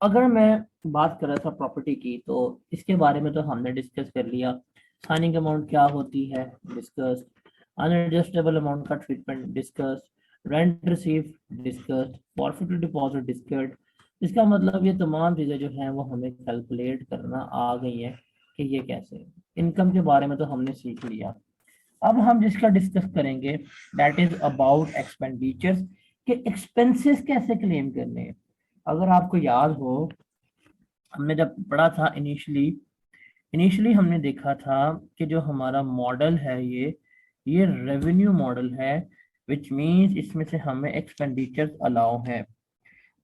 अगर मैं बात कर रहा था प्रॉपर्टी की, तो इसके बारे में तो हमने डिस्कस कर लिया। साइनिंग अमाउंट क्या होती है, डिस्कस। अनएडजस्टेबल अमाउंट का treatment, discuss. Rent receive, discuss. Forfeit deposit, discuss. इसका मतलब ये तमाम चीज़ें जो हैं वो हमें कैलकुलेट करना आ गई हैं कि ये कैसे। इनकम के बारे में तो हमने सीख लिया। अब हम जिसका डिस्कस करेंगे दैट इज अबाउट एक्सपेंडिचर्स, कि एक्सपेंसेस कैसे क्लेम करने हैं। अगर आपको याद हो, हमने जब पढ़ा था इनिशियली हमने देखा था कि जो हमारा मॉडल है ये रेवेन्यू मॉडल है, विच मींस इसमें से हमें एक्सपेंडिचर्स अलाउ है।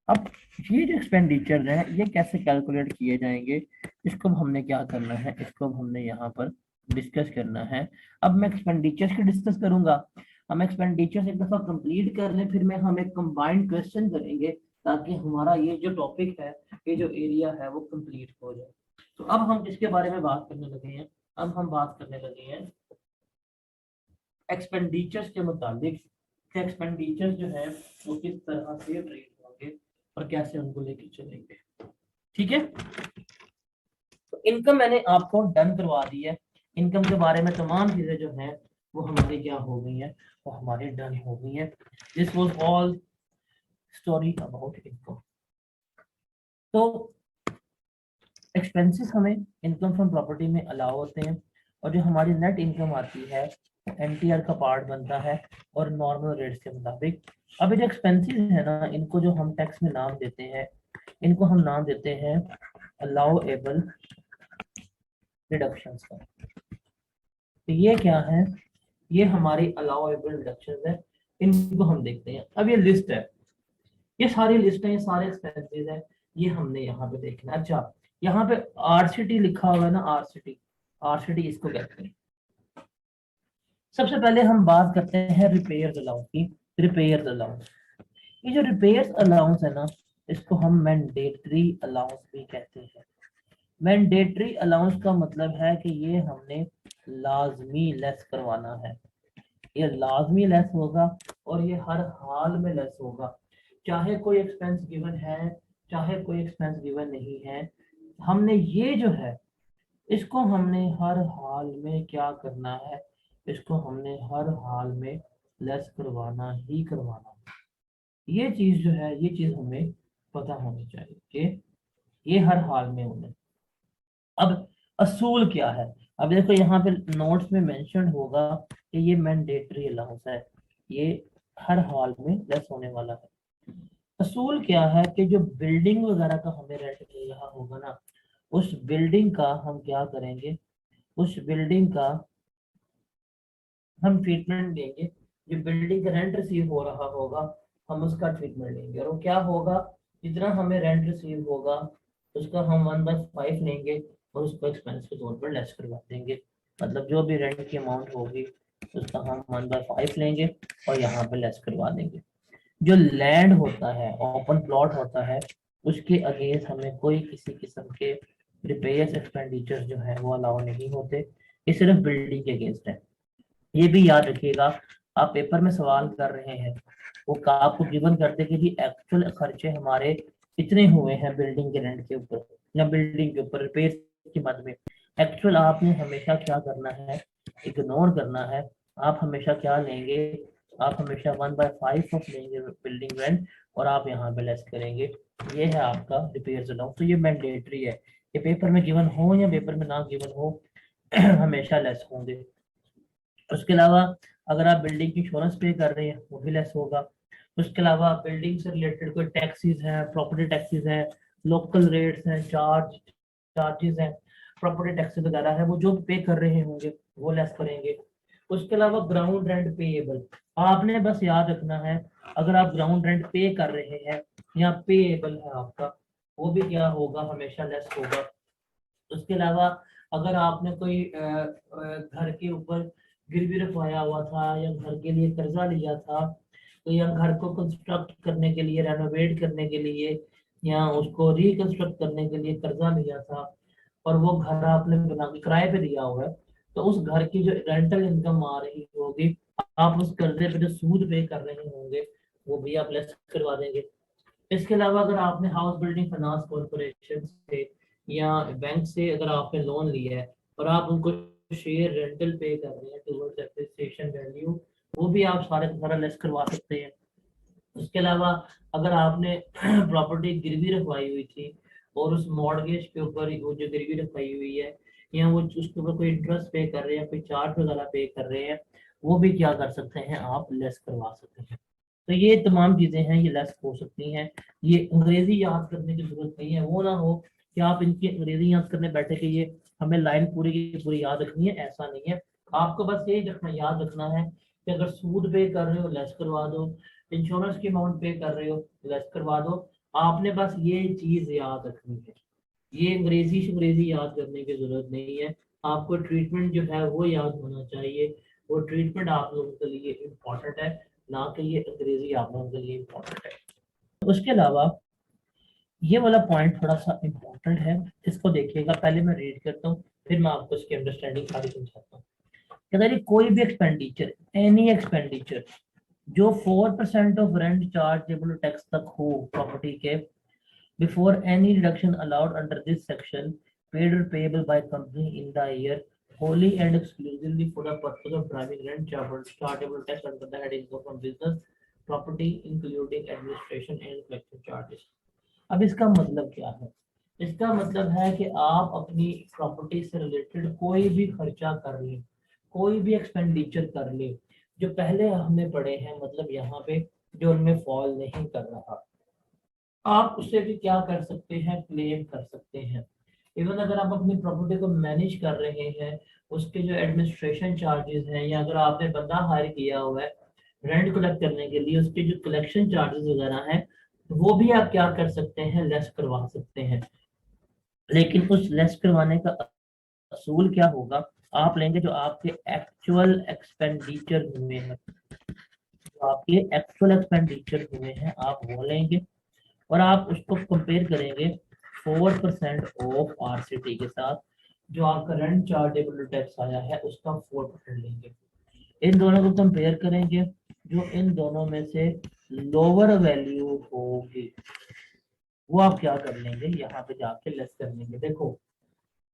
अब ये जो एक्सपेंडिचर है ये कैसे कैलकुलेट किए जाएंगे, इसको अब हमने क्या करना है, इसको अब हमने यहाँ पर डिस्कस करना है। अब मैं एक्सपेंडिचर्स की डिस्कस करूंगा। हम एक्सपेंडिचर्स एक दफा कंप्लीट कर लें, फिर में हम एक कंबाइंड क्वेश्चन करेंगे, ताकि हमारा ये जो टॉपिक है, ये जो एरिया है वो कंप्लीट हो जाए। तो अब हम किसके बारे में बात करने लगे हैं, अब हम बात करने लगे हैं एक्सपेंडिचर्स के मुताबिक। एक्सपेंडिचर्स जो है वो किस तरह से ट्रीट होंगे और कैसे उनको लेके चलेंगे। ठीक है, तो इनकम मैंने आपको डन करवा दी है। इनकम के बारे में तमाम चीजें जो हैं वो हमारी क्या हो गई हैं, वो हमारी डन हो गई हैं। This was all story about income. तो एक्सपेंसेस हमें इनकम फ्रॉम प्रॉपर्टी में अलाउ होते हैं, और जो हमारी नेट इनकम आती है एनटीआर का पार्ट बनता है, और नॉर्मल रेट्स के मुताबिक। अब ये जो एक्सपेंसेस है ना, इनको जो हम टैक्स में नाम देते हैं, इनको हम नाम देते हैं अलाउएबल डिडक्शंस का। तो ये क्या है, ये हमारी अलाउएबल डिडक्शंस है। इनको हम देखते हैं। अब ये लिस्ट है, ये सारी लिस्ट है, ये सारे एक्सपेंसेस है, ये हमने यहाँ पे देखना है। अच्छा, यहाँ पे आरसीटी लिखा हुआ है ना, आरसीटी, आरसीटी इसको कहते हैं। सबसे पहले हम बात करते हैं रिपेयर अलाउंस की। रिपेयर अलाउंस, ये जो रिपेयर अलाउंस है ना, इसको हम मैंडेटरी अलाउंस भी कहते हैं। मैंडेटरी अलाउंस का मतलब है कि ये हमने लाजमी लेस करवाना है। ये लाजमी लेस होगा, और ये हर हाल में लेस होगा, चाहे कोई एक्सपेंस गिवन है, चाहे कोई एक्सपेंस गिवन नहीं है। हमने ये जो है, इसको हमने हर हाल में क्या करना है, इसको हमने हर हाल में लेस करवाना ही करवाना है। ये चीज जो है, ये चीज हमें पता होनी चाहिए कि ये हर हाल में होना है। अब असूल क्या है, अब देखो यहाँ पे नोट्स में मेंशन होगा कि ये मैंडेटरी अलाउंस है, ये हर हाल में लेस होने वाला है। असूल क्या है कि जो बिल्डिंग वगैरह का हमें रेंट मिल रहा होगा ना, उस बिल्डिंग का हम क्या करेंगे, उस बिल्डिंग का हम ट्रीटमेंट देंगे। जो बिल्डिंग का रेंट रिसीव हो रहा होगा, हम उसका ट्रीटमेंट लेंगे, और वो क्या होगा, जितना हमें रेंट रिसीव होगा उसका हम 1/5 लेंगे, और उसको एक्सपेंस के तौर पर लेस करवा देंगे। मतलब जो भी रेंट की अमाउंट होगी उसका हम 1/5 लेंगे और यहाँ पे लेस करवा देंगे। जो लैंड होता है, ओपन प्लॉट होता है, उसके अगेंस्ट हमें कोई किसी किस्म के रिपेयर्स एक्सपेंडिचर जो है वो अलाउ नहीं होते। ये सिर्फ बिल्डिंग के अगेंस्ट है। ये भी याद रखिएगा, आप पेपर में सवाल कर रहे हैं, वो आपको गिवन करते कि जी एक्चुअल खर्चे हमारे कितने हुए हैं बिल्डिंग के रेंट के ऊपर या बिल्डिंग के ऊपर रिपेयर की मद में। एक्चुअल आपने हमेशा क्या करना है, इग्नोर करना है। आप हमेशा क्या लेंगे, आप हमेशा 1/5 ऑफ लेंगे बिल्डिंग रेंट, और आप यहाँ पे लेस करेंगे। ये है आपका रिपेयर अलाउंस। तो ये मैंडेटरी है, ये पेपर में गिवन हो या पेपर में ना गिवन हो हमेशा लेस होंगे। उसके अलावा अगर आप बिल्डिंग की इंश्योरेंस पे कर रहे हैं वो भी लेस होगा। उसके अलावा बिल्डिंग से रिलेटेड कोई टैक्सेस हैं, प्रॉपर्टी टैक्सेस हैं, लोकल रेट्स हैं, चार्जेस हैं, प्रॉपर्टी टैक्सेस वगैरह है, वो जो पे कर रहे होंगे वो लेस करेंगे। उसके अलावा ग्राउंड रेंट पेएबल, आपने बस याद रखना है, अगर आप ग्राउंड रेंट पे कर रहे हैं या पेएबल है आपका, वो भी क्या होगा, हमेशा लेस होगा। उसके अलावा अगर आपने कोई घर के ऊपर गिरवी रखवाया हुआ था, या घर के लिए कर्जा लिया था, तो या घर को कंस्ट्रक्ट करने के लिए, रेनोवेट करने के लिए, या उसको रिकंस्ट्रक्ट करने के लिए कर्जा लिया था, और वो घर आपने बना के किराए पे दिया हुआ है, तो उस घर की जो रेंटल इनकम आ रही होगी, आप उस कर्जे पे जो सूद पे कर रहे होंगे वो भी आप लेस करवा देंगे। इसके अलावा अगर आपने हाउस बिल्डिंग फाइनेंस कॉरपोरेशन से या बैंक से अगर आपने लोन लिया है और आप उनको शेयर रेंटल पे कर रहे हैं टुवर्ड्स एप्रिसिएशन वैल्यू, वो भी आप सारे का सारा लेस करवा सकते हैं। उसके अलावा अगर आपने प्रॉपर्टी गिरवी रखवाई हुई थी और उस मॉर्गेज के ऊपर वो जो गिरवी रखवाई हुई है या वो उसके ऊपर कोई इंटरेस्ट पे कर रहे हैं, कोई चार्ज वगैरह पे कर रहे हैं, वो भी क्या कर सकते हैं, आप लेस करवा सकते हैं। तो ये तमाम चीजें हैं, ये लेस हो सकती हैं। ये अंग्रेजी याद करने की जरूरत नहीं है, वो ना हो कि आप इनकी अंग्रेजी याद करने बैठे कि ये हमें लाइन पूरी की पूरी याद रखनी है, ऐसा नहीं है। आपको बस ये रखना याद रखना है कि अगर सूद पे कर रहे हो लेस करवा दो, इंश्योरेंस की अमाउंट पे कर रहे हो लेस करवा दो। आपने बस ये चीज याद रखनी है, ये अंग्रेजी याद करने की जरूरत नहीं है। आपको ट्रीटमेंट जो है वो याद होना चाहिए, वो ट्रीटमेंट आप लोगों के लिए इम्पोर्टेंट है, ना कि ये अंग्रेजी आप लोगों के लिए इम्पोर्टेंट है। उसके अलावा ये वाला पॉइंट थोड़ा सा इम्पोर्टेंट है, इसको देखिएगा। पहले मैं रीड करता हूँ, फिर मैं आपको इसकी अंडरस्टैंडिंग सारी समझाता हूँ। अगर कोई भी एक्सपेंडिचर, एनी एक्सपेंडिचर जो 4% ऑफ रेंट चार्जेबल टैक्स तक हो प्रॉपर्टी के, before any reduction allowed under this section, paid or payable by company in the year wholly and exclusively for the purpose of driving rent chargeable tax under the head income from business property including administration and collection charges। अब इसका मतलब क्या है? इसका मतलब है कि आप अपनी प्रॉपर्टी से रिलेटेड कोई भी खर्चा कर ले, कोई भी एक्सपेंडिचर कर ले जो पहले हमने पढ़े हैं, मतलब यहाँ पे जो उनमें फॉल नहीं कर रहा, आप उससे भी क्या कर सकते हैं, क्लेम कर सकते हैं। इवन अगर आप अपनी प्रॉपर्टी को मैनेज कर रहे हैं, उसके जो एडमिनिस्ट्रेशन चार्जेस हैं, या अगर आपने बंदा हायर किया हुआ है रेंट कलेक्ट करने के लिए, उसके जो कलेक्शन चार्जेस वगैरह हैं, वो भी आप क्या कर सकते हैं, लेस करवा सकते हैं। लेकिन उस लेस करवाने का असूल क्या होगा, आप लेंगे जो आपके एक्चुअल एक्सपेंडिचर हुए हैं, जो आपके एक्चुअल एक्सपेंडिचर हुए हैं आप वो लेंगे, और आप उसको कंपेयर करेंगे 4% ऑफ आरसीटी के साथ, जो आपका रेंट चार्जेबल टैक्स आया है उसका 4% लेंगे। इन दोनों को कंपेयर करेंगे, जो इन दोनों में से लोअर वैल्यू होगी वो आप क्या कर लेंगे, यहाँ पे जाके लेस कर लेंगे। देखो,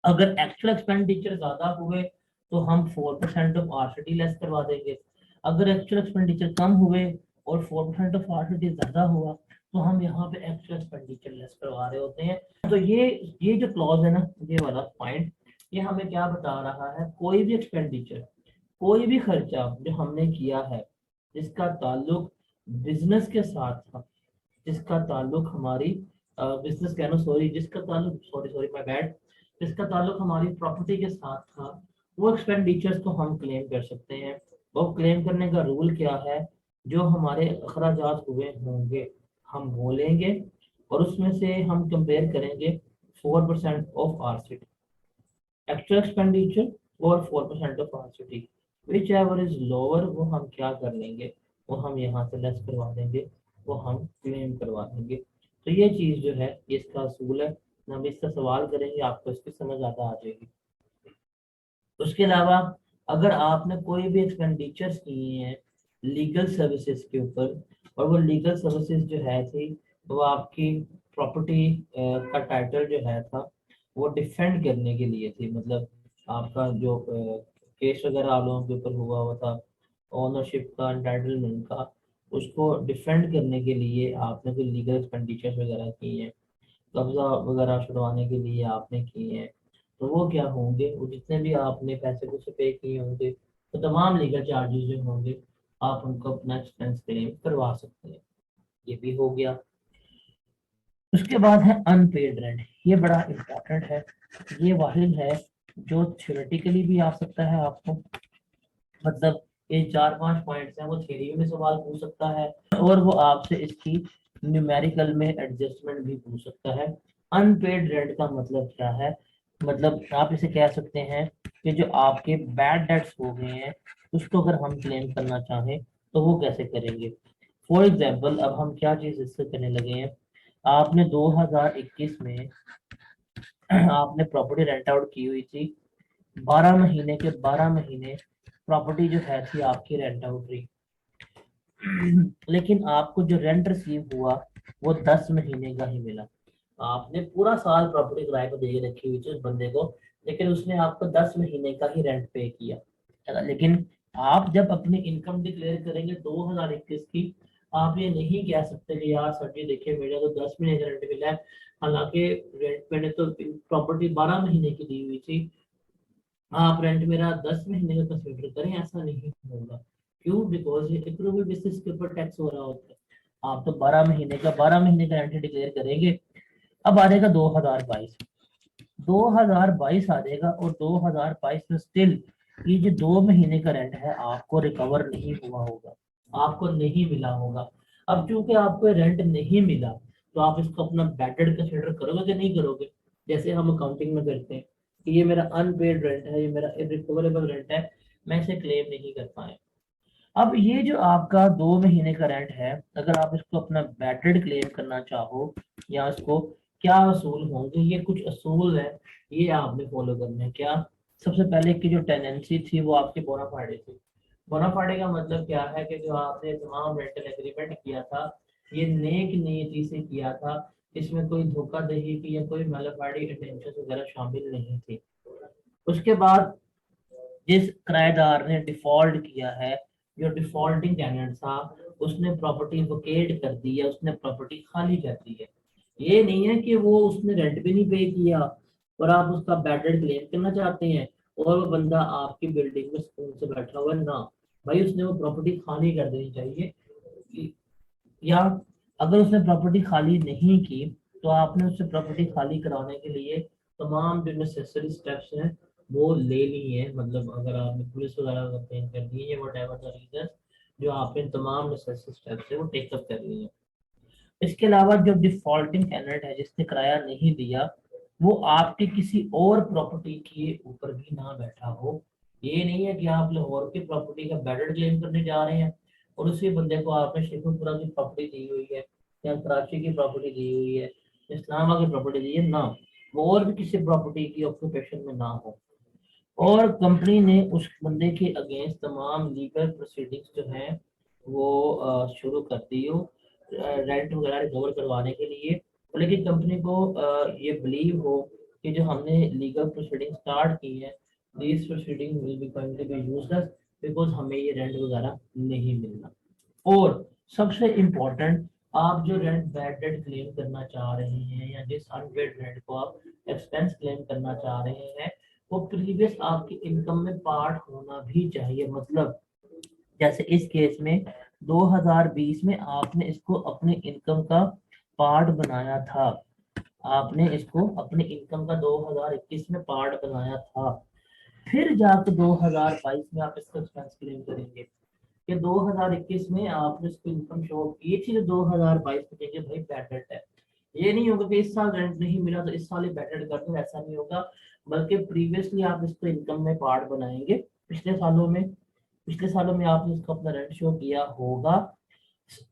अगर एक्चुअल एक्सपेंडिचर ज्यादा हुए तो हम 4% ऑफ आरसीटी लेस करवा देंगे। अगर एक्चुअल एक्सपेंडिचर कम हुए और 4% ऑफ आरसीटी ज्यादा हुआ तो हम यहाँ पे एक्चुअल एक्सपेंडिचर लेस करवा रहे होते हैं। तो ये जो क्लॉज है ना, ये वाला पॉइंट, ये हमें क्या बता रहा है, कोई भी एक्सपेंडिचर, कोई भी खर्चा जो हमने किया है जिसका ताल्लुक बिजनेस के साथ था, जिसका ताल्लुक हमारी बिजनेस कहना सॉरी जिसका ताल्लुक सॉरी सॉरी माय बैड जिसका ताल्लुक हमारी प्रॉपर्टी के साथ था, वो एक्सपेंडिचर्स को हम क्लेम कर सकते हैं। वो क्लेम करने का रूल क्या है, जो हमारे अखराजात हुए होंगे हम वो लेंगे और उसमें से हम कंपेयर करेंगे 4% ऑफ आरसीटी, एक्चुअल एक्सपेंडिचर और 4% of RCT, which ever is lower वो हम क्या कर लेंगे, वो हम यहाँ से लेस करवा देंगे, वो हम क्लेम करवा देंगे। तो ये चीज जो है ये इसका असूल है। हम इसका सवाल करेंगे, आपको इसकी समझ आता आ जाएगी। उसके अलावा अगर आपने कोई भी एक्सपेंडिचर्स किए हैं लीगल सर्विसेज के ऊपर, और वो लीगल सर्विसेज जो है थी वो आपकी प्रॉपर्टी का टाइटल जो है था वो डिफेंड करने के लिए थी, मतलब आपका जो केस वगैरह आप लोगों के ऊपर हुआ था ओनरशिप का, एंटाइटलमेंट का, उसको डिफेंड करने के लिए आपने कोई लीगल एक्सपेंडिचर्स वगैरह किए हैं, कब्जा वगैरह छुड़वाने के लिए आपने किए हैं, तो वो क्या होंगे, वो जितने भी आपने पैसे कुछ पे किए होंगे तो तमाम लीगल चार्जेस जो होंगे आप उनको अपना एक्सपेंस क्लेम करवा सकते हैं। ये भी हो गया। उसके बाद है अनपेड रेंट, ये बड़ा इम्पोर्टेंट है। ये वाहिद है जो थ्योरेटिकली भी आ सकता है आपको, मतलब ये 4-5 पॉइंट्स हैं, वो थ्योरी में सवाल पूछ सकता है और वो आपसे इसकी न्यूमेरिकल में एडजस्टमेंट भी पूछ सकता है। अनपेड रेंट का मतलब क्या है, मतलब आप इसे कह सकते हैं कि जो आपके बैड डेट्स हो गए हैं उसको अगर हम क्लेम करना चाहें तो वो कैसे करेंगे। फॉर एग्जाम्पल, अब हम क्या चीज इससे करने लगे हैं, आपने 2021 में आपने प्रॉपर्टी रेंट आउट की हुई थी, 12 महीने के 12 महीने प्रॉपर्टी जो है थी आपकी रेंट आउट रही, लेकिन आपको जो रेंट रिसीव हुआ वो 10 महीने का ही मिला। आपने पूरा साल प्रॉपर्टी किराए को दे रखी हुई थी उस बंदे को, लेकिन उसने आपको 10 महीने का ही रेंट पे किया है। लेकिन आप जब अपनी इनकम डिक्लेयर करेंगे 2021 की, आप ये नहीं कह सकते कि यार सर जी देखिए मेरा तो 10 महीने का रेंट मिला है, हालांकि रेंट मैंने तो प्रॉपर्टी 12 महीने की दी हुई थी, आप रेंट मेरा 10 महीने का कंसिडर करें, ऐसा नहीं होगा। क्यों? बिकॉज ये एप्रूवल बेसिस के ऊपर टैक्स हो रहा होता है। आप तो 12 महीने का रेंट डिक्लेयर करेंगे। अब आ जाएगा 2022, 2022 आ जाएगा, और 2022 में स्टिल ये जो 2 महीने का रेंट है आपको रिकवर नहीं हुआ होगा, आपको नहीं मिला होगा। अब चूंकि आपको रेंट नहीं मिला, तो आप इसको अपना बैडेड कंसिडर करोगे कि नहीं करोगे? जैसे हम अकाउंटिंग में करते हैं कि ये मेरा अनपेड रेंट है, ये मेरा इरिकवरेबल रेंट है, मैं इसे क्लेम नहीं कर पाया। अब ये जो आपका 2 महीने का रेंट है, अगर आप इसको अपना बैडेड क्लेम करना चाहो, या इसको क्या असूल होंगे, ये कुछ असूल है, ये आपने फॉलो करने हैं। क्या? सबसे पहले की जो टेनेंसी थी वो आपके बोनाफाइडे थी। बोनाफाइडे का मतलब क्या है कि जो आपने तमाम रेंटल एग्रीमेंट किया था, ये नेक नीयति से किया था, इसमें कोई धोखाधड़ी की या कोई मैलाफाइडी इंटेंशन वगैरह शामिल नहीं थी। उसके बाद जिस किराएदार ने डिफॉल्ट किया है, जो डिफॉल्टिंग टेनेंट था, उसने प्रॉपर्टी वकेट कर दी है, उसने प्रॉपर्टी खाली कर दी है। ये नहीं है कि वो उसने रेंट भी नहीं पे किया और आप उसका बैडेड क्लेम करना चाहते हैं और वो बंदा आपकी बिल्डिंग में सुकून से बैठा हुआ है। ना भाई, उसने वो प्रॉपर्टी खाली कर देनी चाहिए। या अगर उसने प्रॉपर्टी खाली नहीं की, तो आपने उससे प्रॉपर्टी खाली कराने के लिए तमाम जो नेसेसरी स्टेप्स हैं वो ले लिए हैं। मतलब अगर आपने पुलिस वगैरह कंप्लेन कर दी है, वट एवर द रीजन, जो आपने तमाम नेसेसरी स्टेप्स है वो टेकअप कर लिए हैं। इसके अलावा जो डिफॉल्टिंग टेनेंट है, जिसने किराया नहीं दिया, वो आपके किसी और प्रॉपर्टी के ऊपर भी ना बैठा हो। ये नहीं है कि आप लाहौर की प्रॉपर्टी का बैडेड क्लेम करने जा रहे हैं और उसी बंदे को आपने शेखुपुरा की प्रॉपर्टी दी हुई है, या कराची की प्रॉपर्टी दी हुई है, इस्लामाबाद की प्रॉपर्टी दी है ना, वो और भी किसी प्रॉपर्टी की ऑक्यूपेशन में ना हो। और कंपनी ने उस बंदे के अगेंस्ट तमाम लीगल प्रोसीडिंग्स जो हैं वो शुरू कर दी हो रेंट वगैरह रिकवर करवाने के लिए। लेकिन कंपनी को ये बिलीव हो कि जो हमने लीगल प्रोसीडिंग स्टार्ट की है, these proceeding will be going to be useless, because हमें ये रेंट वगैरह नहीं मिलना। और सबसे इम्पोर्टेंट, आप जो रेंट बैड रेंट क्लेम करना चाह रहे हैं, या जिस अनपेड रेंट को आप एक्सपेंस क्लेम करना चाह रहे हैं, वो प्रीवियस आपकी इनकम में पार्ट होना भी चाहिए। मतलब जैसे इस केस में 2020 में आपने इसको अपनी इनकम का पार्ट बनाया था, आपने इसको अपनी इनकम का 2021 में पार्ट बनाया था, फिर जाकर 2022 में आप इसका एक्सपेंस क्लेम करेंगे। कि 2021 में आपने इसको इनकम शो की थी, तो 2022 में कहेंगे भाई बैडेड है। ये नहीं होगा कि इस साल रेंट नहीं मिला तो इस साल ही बैडेड कर दो, ऐसा नहीं होगा। बल्कि प्रीवियसली आप इसको इनकम में पार्ट बनाएंगे। पिछले सालों में आपने इसको अपना रेंट शो किया होगा।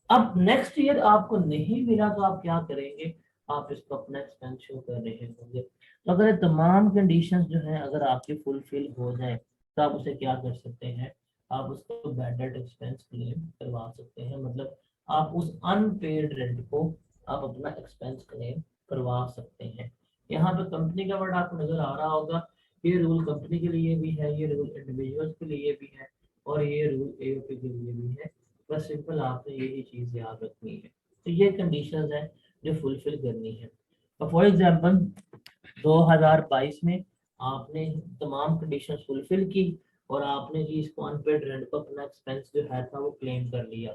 अब नेक्स्ट ईयर आपको नहीं मिला तो आप क्या करेंगे? आप इसको अपना एक्सपेंस शो कर रहे होंगे। तो अगर ये तमाम कंडीशंस जो है अगर आपकी फुलफिल हो जाए, तो आप उसे क्या कर सकते हैं? आप उसको बैडेड एक्सपेंस क्लेम करवा सकते हैं। मतलब आप उस अनपेड रेंट को आप अपना एक्सपेंस क्लेम करवा सकते हैं। यहाँ पे कंपनी का वर्ड आपको नजर आ रहा होगा। ये रूल कंपनी के लिए भी है, ये रूल इंडिविजुअल्स के लिए भी है, और ये रूल एओपी के लिए भी है। बस सिंपल आपने यही चीज याद रखनी है। तो ये कंडीशंस है जो फुलफिल करनी है। फॉर एग्जांपल 2022 में आपने तमाम कंडीशंस फुलफिल की और आपने जी इसको अनपेड रेंट को अपना एक्सपेंस जो है था वो क्लेम कर लिया,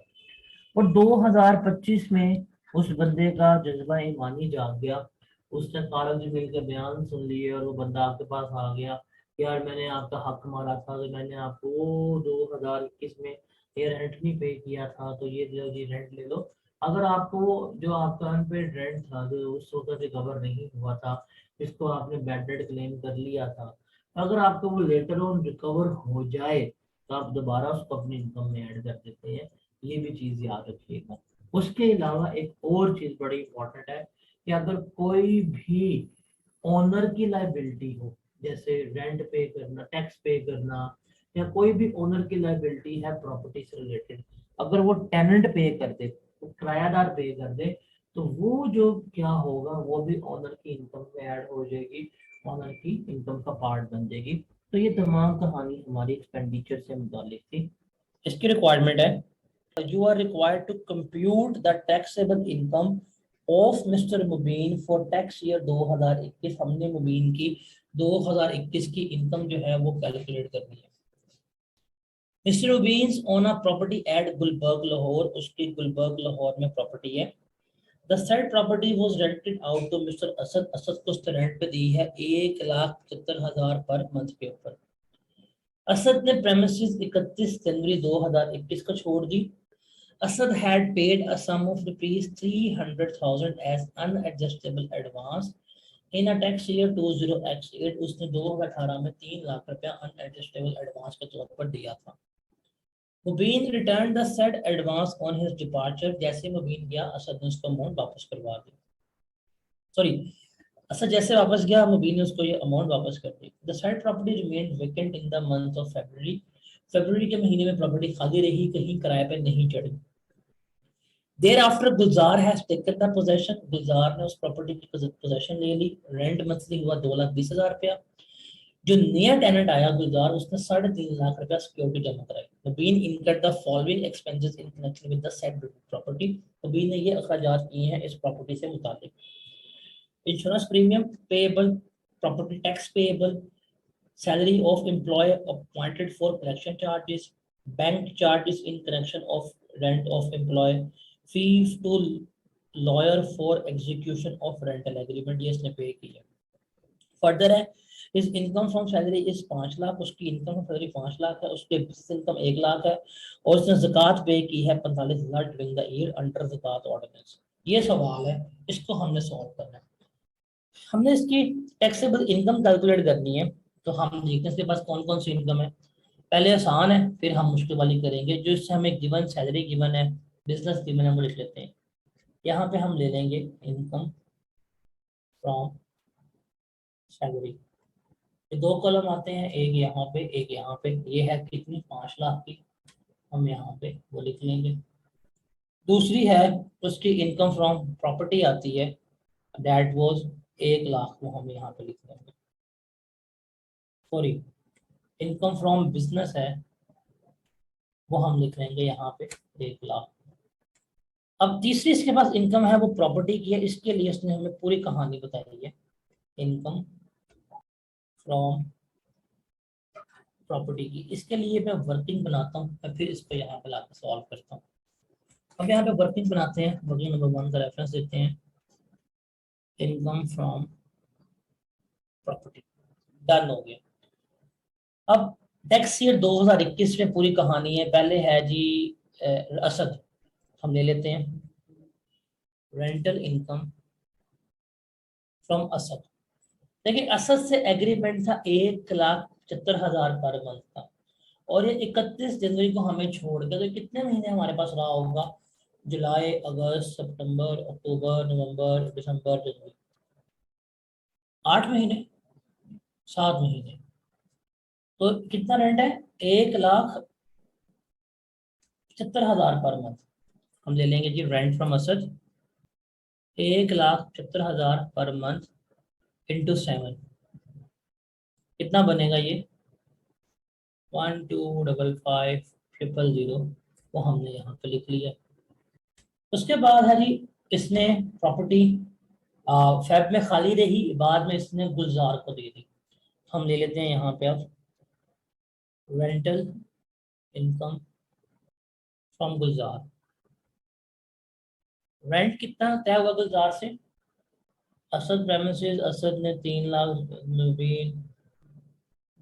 और 2025 में उस बंदे का जज्बा ईमानी जाग गया, उसने कागज मिलकर बयान सुन लिए और वो बंदा आपके पास आ गया, यार मैंने आपका हक मारा था, तो मैंने आपको 2021 में ये रेंट नहीं पे किया था, तो ये लो जी रेंट ले लो। अगर आपको वो जो आपका अनपेड रेंट था जो उस वक्त रिकवर नहीं हुआ था, जिसको आपने बैडेड क्लेम कर लिया था, अगर आपको वो लेटर ऑन रिकवर हो जाए, तो आप दोबारा उसको अपनी इनकम में ऐड कर देते हैं। ये भी चीज याद रखिएगा। उसके अलावा एक और चीज बड़ी इंपॉर्टेंट है कि अगर कोई भी ओनर की लाइबिलिटी हो, जैसे रेंट पे करना, टैक्स पे करना, या कोई भी ओनर की लाइबिलिटी है प्रॉपर्टी से रिलेटेड, अगर वो टेनेंट पे कर दे, तो किरायादार पे कर दे, तो वो जो क्या होगा वो भी ऑनर की इनकम में ऐड हो जाएगी, ऑनर की इनकम का पार्ट बन जाएगी। तो ये तमाम कहानी हमारी एक्सपेंडिचर से मुतालिक थी। इसकी रिक्वायरमेंट है, you are required to compute the taxable income of Mr. Mubeen for tax year 2021। हमने मुबीन की 2021 की इनकम जो है वो कैलकुलेट करनी है। Mister Mubeen on a property at Gulberg Lahore, उसकी गुलबर्ग लाहौर में प्रॉपर्टी है। The said property was rented out to mister Asad, Asad को उसने रेंट पे दी है 1,75,000 पर मंथ के ऊपर। असद ने प्रेमिसेस 31 जनवरी 2021 को छोड़ दी। Asad had paid a sum of rupees 300,000 as unadjustable advance in a tax year 20x8। उसने 2018 में 3 लाख रुपया अनएडजस्टेबल एडवांस के तौर पर दिया था। Mubeen return the said advance on his departure, जैसे मुबीन गया असद ने उसको अमाउंट वापस करवा दी। सॉरी, असद जैसे वापस गया मुबीन ने उसको ये अमाउंट वापस कर दी। The said property remained vacant in the month of February, फरवरी के महीने में प्रॉपर्टी खाली रही, कहीं किराए पे नहीं चढ़ी। Thereafter Gulzar has taken the possession, Gulzar ने उस प्रॉपर्टी की पोजेशन ले ली। रेंट मंथली हुआ 2,20,000 रुपया। जो नया टेनेंट आया गुलजार, उसने 3.5 लाख रुपया सिक्योरिटी जमा कराई। Mubeen incurred the following expenses in connection with the said property, Mubeen ने ये अखराजात किए हैं इस प्रॉपर्टी से मुताबिक। Insurance premium payable, property tax payable, salary of employ appointed for collection charges, bank charges in connection of rent of employ, fees to lawyer for execution of rental agreement, ये इसने पे किया। फर्दर है, इस income from salary इस 5 लाख, उसकी income from salary 5 lakh है, उसके इनकम 1 लाख है, और उसने ज़कात पे की है 45,000 during the year under Zakat ordinance. ये सवाल है, इसको हमने सॉल्व करना है। हमने इसकी टैक्सेबल इनकम कैलकुलेट करनी है। तो हम देखते हैं इसके पास कौन कौन सी इनकम है। पहले आसान है, फिर हम मुश्किल वाली करेंगे। जो इससे हमें गिवन सैलरी गिवन है, बिजनेस गिवन है, वो लिख लेते हैं। यहाँ पे हम ले लेंगे इनकम फ्रॉम सैलरी। ये 2 कॉलम आते हैं, एक यहाँ पे एक यहाँ पे। ये है कितनी, 5 लाख की, हम यहाँ पे वो लिख लेंगे। दूसरी है उसकी इनकम फ्रॉम प्रॉपर्टी आती है, दैट वाज 1 लाख, वो हम यहाँ पे लिख लेंगे। सॉरी, इनकम फ्रॉम बिजनेस है, वो हम लिख लेंगे यहाँ पे 1 लाख। अब तीसरी इसके पास इनकम है, वो प्रॉपर्टी की है। इसके लिए उसने हमें पूरी कहानी बताई है, इनकम फ्रॉम प्रॉपर्टी की। इसके लिए मैं वर्किंग बनाता हूँ, मैं फिर इसको यहाँ पे लाकर सॉल्व करता हूँ। अब यहाँ पे वर्किंग बनाते हैं, वर्किंग नंबर 1 का रेफरेंस देते हैं, इनकम फ्रॉम प्रॉपर्टी। डन हो गया। अब टैक्स ईयर 2021 में पूरी कहानी है। पहले है जी असद, हम ले लेते हैं रेंटल इनकम फ्रॉम असद। देखिए असद से एग्रीमेंट था 1,75,000 पर मंथ का, और ये 31 जनवरी को हमें छोड़ के, तो कितने महीने हमारे पास रहा होगा, जुलाई अगस्त सितंबर अक्टूबर नवंबर दिसंबर जनवरी, 8 महीने, 7 महीने। तो कितना रेंट है, 1,75,000 पर मंथ। हम ले लेंगे जी rent from Asad 1,75,000 per month into 7, कितना बनेगा ये 1255,500, वो हमने यहाँ पे लिख लिया। उसके बाद है जी, इसने प्रॉपर्टी फेब में खाली रही, बाद में इसने गुलजार को दे दी। हम ले लेते हैं यहाँ पे अब rental income from Gulzar. Rent कितना तय हुआ गुलजार से, असद प्रेमिसेस, असद ने 3 लाख, नवीन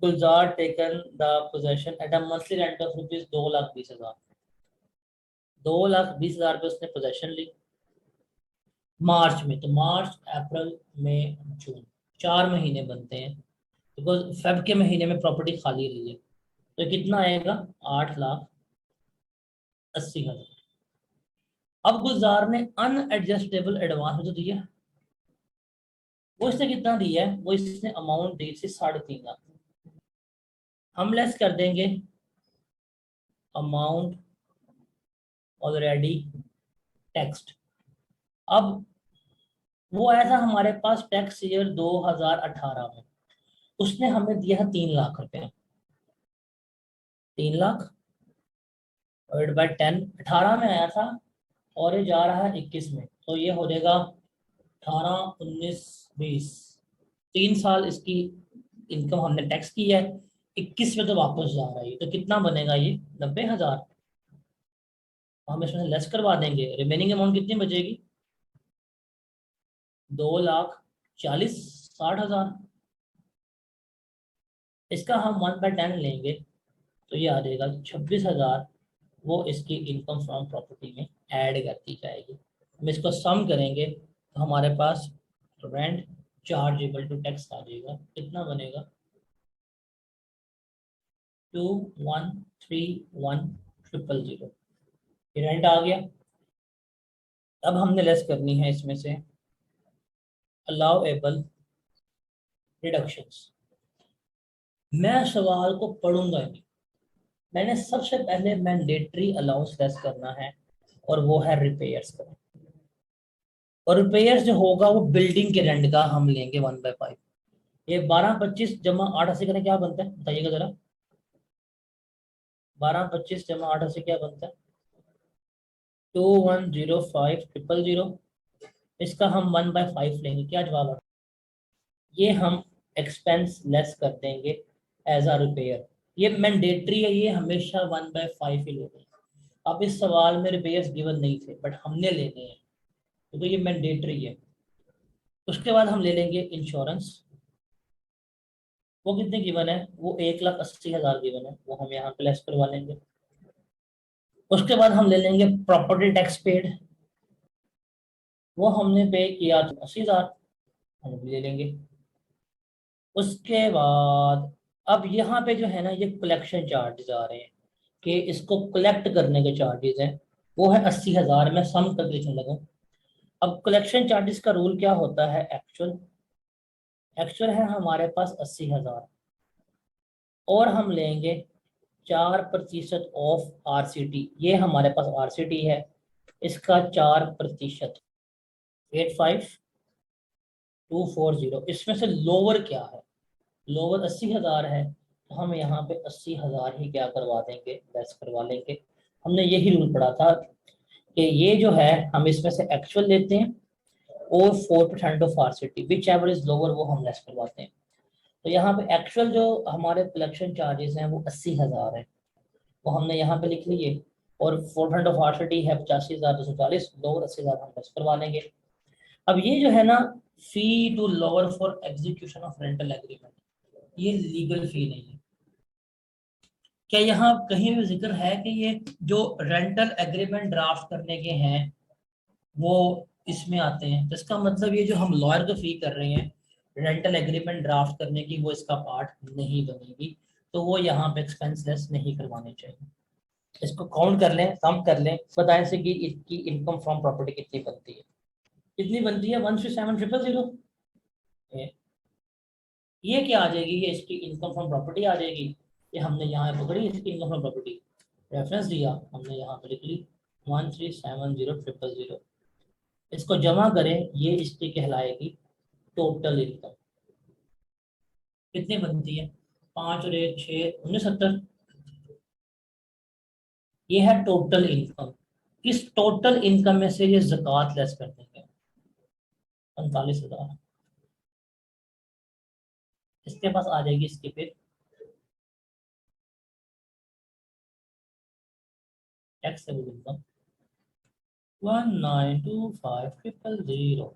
Gulzar taken the possession at a monthly rent of rupees 2,20,000, 2,20,000 पे उसने पोजेशन ली मार्च में। तो मार्च अप्रैल मई जून 4 महीने बनते हैं, बिकॉज फेब के महीने में प्रॉपर्टी खाली रही है। तो कितना आएगा, 8,80,000। अब गुलजार ने अनएडजस्टेबल एडवांस जो दिया, वो इसने कितना दिया है, वो इसने अमाउंट दी थी 3.5 लाख। हम लेस कर देंगे अमाउंट ऑलरेडी टैक्स्ड, अब वो ऐसा हमारे पास टैक्स ईयर 2018 में उसने हमें दिया है 3 लाख रुपए, 3 लाख डिवाइड बाय 10, 18 में आया था और ये जा रहा है 21 में, तो ये हो जाएगा 18, 19, 20, 3 साल इसकी इनकम हमने टैक्स की है, 21 में तो वापस जा रहा है, तो कितना बनेगा ये 90,000। हम इसमें लेस करवा देंगे, रिमेनिंग अमाउंट कितनी बचेगी 2,40,60,000। इसका हम 1/10 लेंगे तो ये आ जाएगा 26,000, वो इसकी इनकम फ्रॉम प्रॉपर्टी में ऐड करती जाएगी। हम इसको सम करेंगे तो हमारे पास रेंट चार्जेबल टू टैक्स आ जाएगा, कितना बनेगा 2,131,000, ये रेंट आ गया। अब हमने लेस करनी है इसमें से अलाउएबल रिडक्शंस। मैं सवाल को पढ़ूंगा नहीं, मैंने सबसे पहले मैंडेटरी अलाउंस लेस करना है और वो है रिपेयर्स का। और रिपेयर्स जो होगा वो बिल्डिंग के रेंट का हम लेंगे 1/5। ये 1225 जमा 880 का क्या बनता है बताइएगा जरा, 1225 जमा 880 क्या बनता है 2,105,000। इसका हम 1/5 लेंगे, क्या जवाब आ, ये हम एक्सपेंस लेस कर देंगे एज अ रिपेयर। ये मैंडेटरी है, ये हमेशा 1/5 ही लेते हैं। अब इस सवाल में रिपेयर्स गिवन नहीं थे बट हमने लेने हैं क्योंकि ये मैंडेटरी है। उसके बाद हम ले लेंगे इंश्योरेंस, वो कितने गिवन है, वो 1,80,000 गिवन है, वो हम यहाँ पे लेस करवा लेंगे। उसके बाद हम ले लेंगे प्रॉपर्टी टैक्स पेड, वो हमने पे किया था 80,000, हम भी ले लेंगे। उसके बाद अब यहाँ पे जो है ना ये कलेक्शन चार्जेस आ रहे हैं कि इसको कलेक्ट करने के चार्जेस हैं, वो है 80,000, मैं सम करके चलने लगा। अब कलेक्शन चार्जेस का रूल क्या होता है, एक्चुअल एक्चुअल है हमारे पास 80,000 और हम लेंगे 4% ऑफ आरसीटी, ये हमारे पास आरसीटी है, इसका 4%, 85,240। इसमें से लोअर क्या है, लोअर 80,000 है, तो हम यहाँ पे 80,000 ही क्या करवा देंगे, लेस करवा लेंगे। हमने यही रूल पढ़ा था कि ये जो है हम इसमें से एक्चुअल लेते हैं और 4% of RCT, which ever is lower वो हम लेस करवाते हैं। तो यहाँ पे एक्चुअल जो हमारे कलेक्शन चार्जेस हैं वो 80,000 है, वो हमने यहाँ पे लिख लिए, और 4% ऑफ आरसीटी है 85,240, लोअर 80,000 हम लेस करवा लेंगे। अब ये जो है ना fee to lawyer for execution of rental agreement, ये लीगल फी नहीं है। क्या यहाँ कहीं भी जिक्र है कि ये जो रेंटल एग्रीमेंट ड्राफ्ट करने के हैं वो इसमें आते हैं, तो इसका मतलब ये जो हम लॉयर को फी कर रहे हैं रेंटल एग्रीमेंट ड्राफ्ट करने की, वो इसका पार्ट नहीं बनेगी, तो वो यहाँ पे एक्सपेंस लेस नहीं करवाने चाहिए। इसको काउंट कर लें, सम कर लें, बताएं से कि इसकी इनकम फ्रॉम प्रॉपर्टी कितनी बनती है, कितनी बनती है 137,000। ये क्या आ जाएगी, ये इसकी इनकम फ्रॉम प्रॉपर्टी आ जाएगी। ये हमने यहाँ पकड़ी इसकी इनकम फ्रॉम प्रॉपर्टी, रेफरेंस दिया हमने यहाँ पे लिख ली 137,000,000। इसको जमा करें, ये इसकी कहलाएगी टोटल इनकम। कितनी बनती है 5 और 1 6 69। ये है टोटल इनकम। इस टोटल इनकम में से ये ज़कात लेस कर देंगे 45,000, इसके पास आ जाएगी इसकी फिर टैक्सेबल इनकम 1,925,000,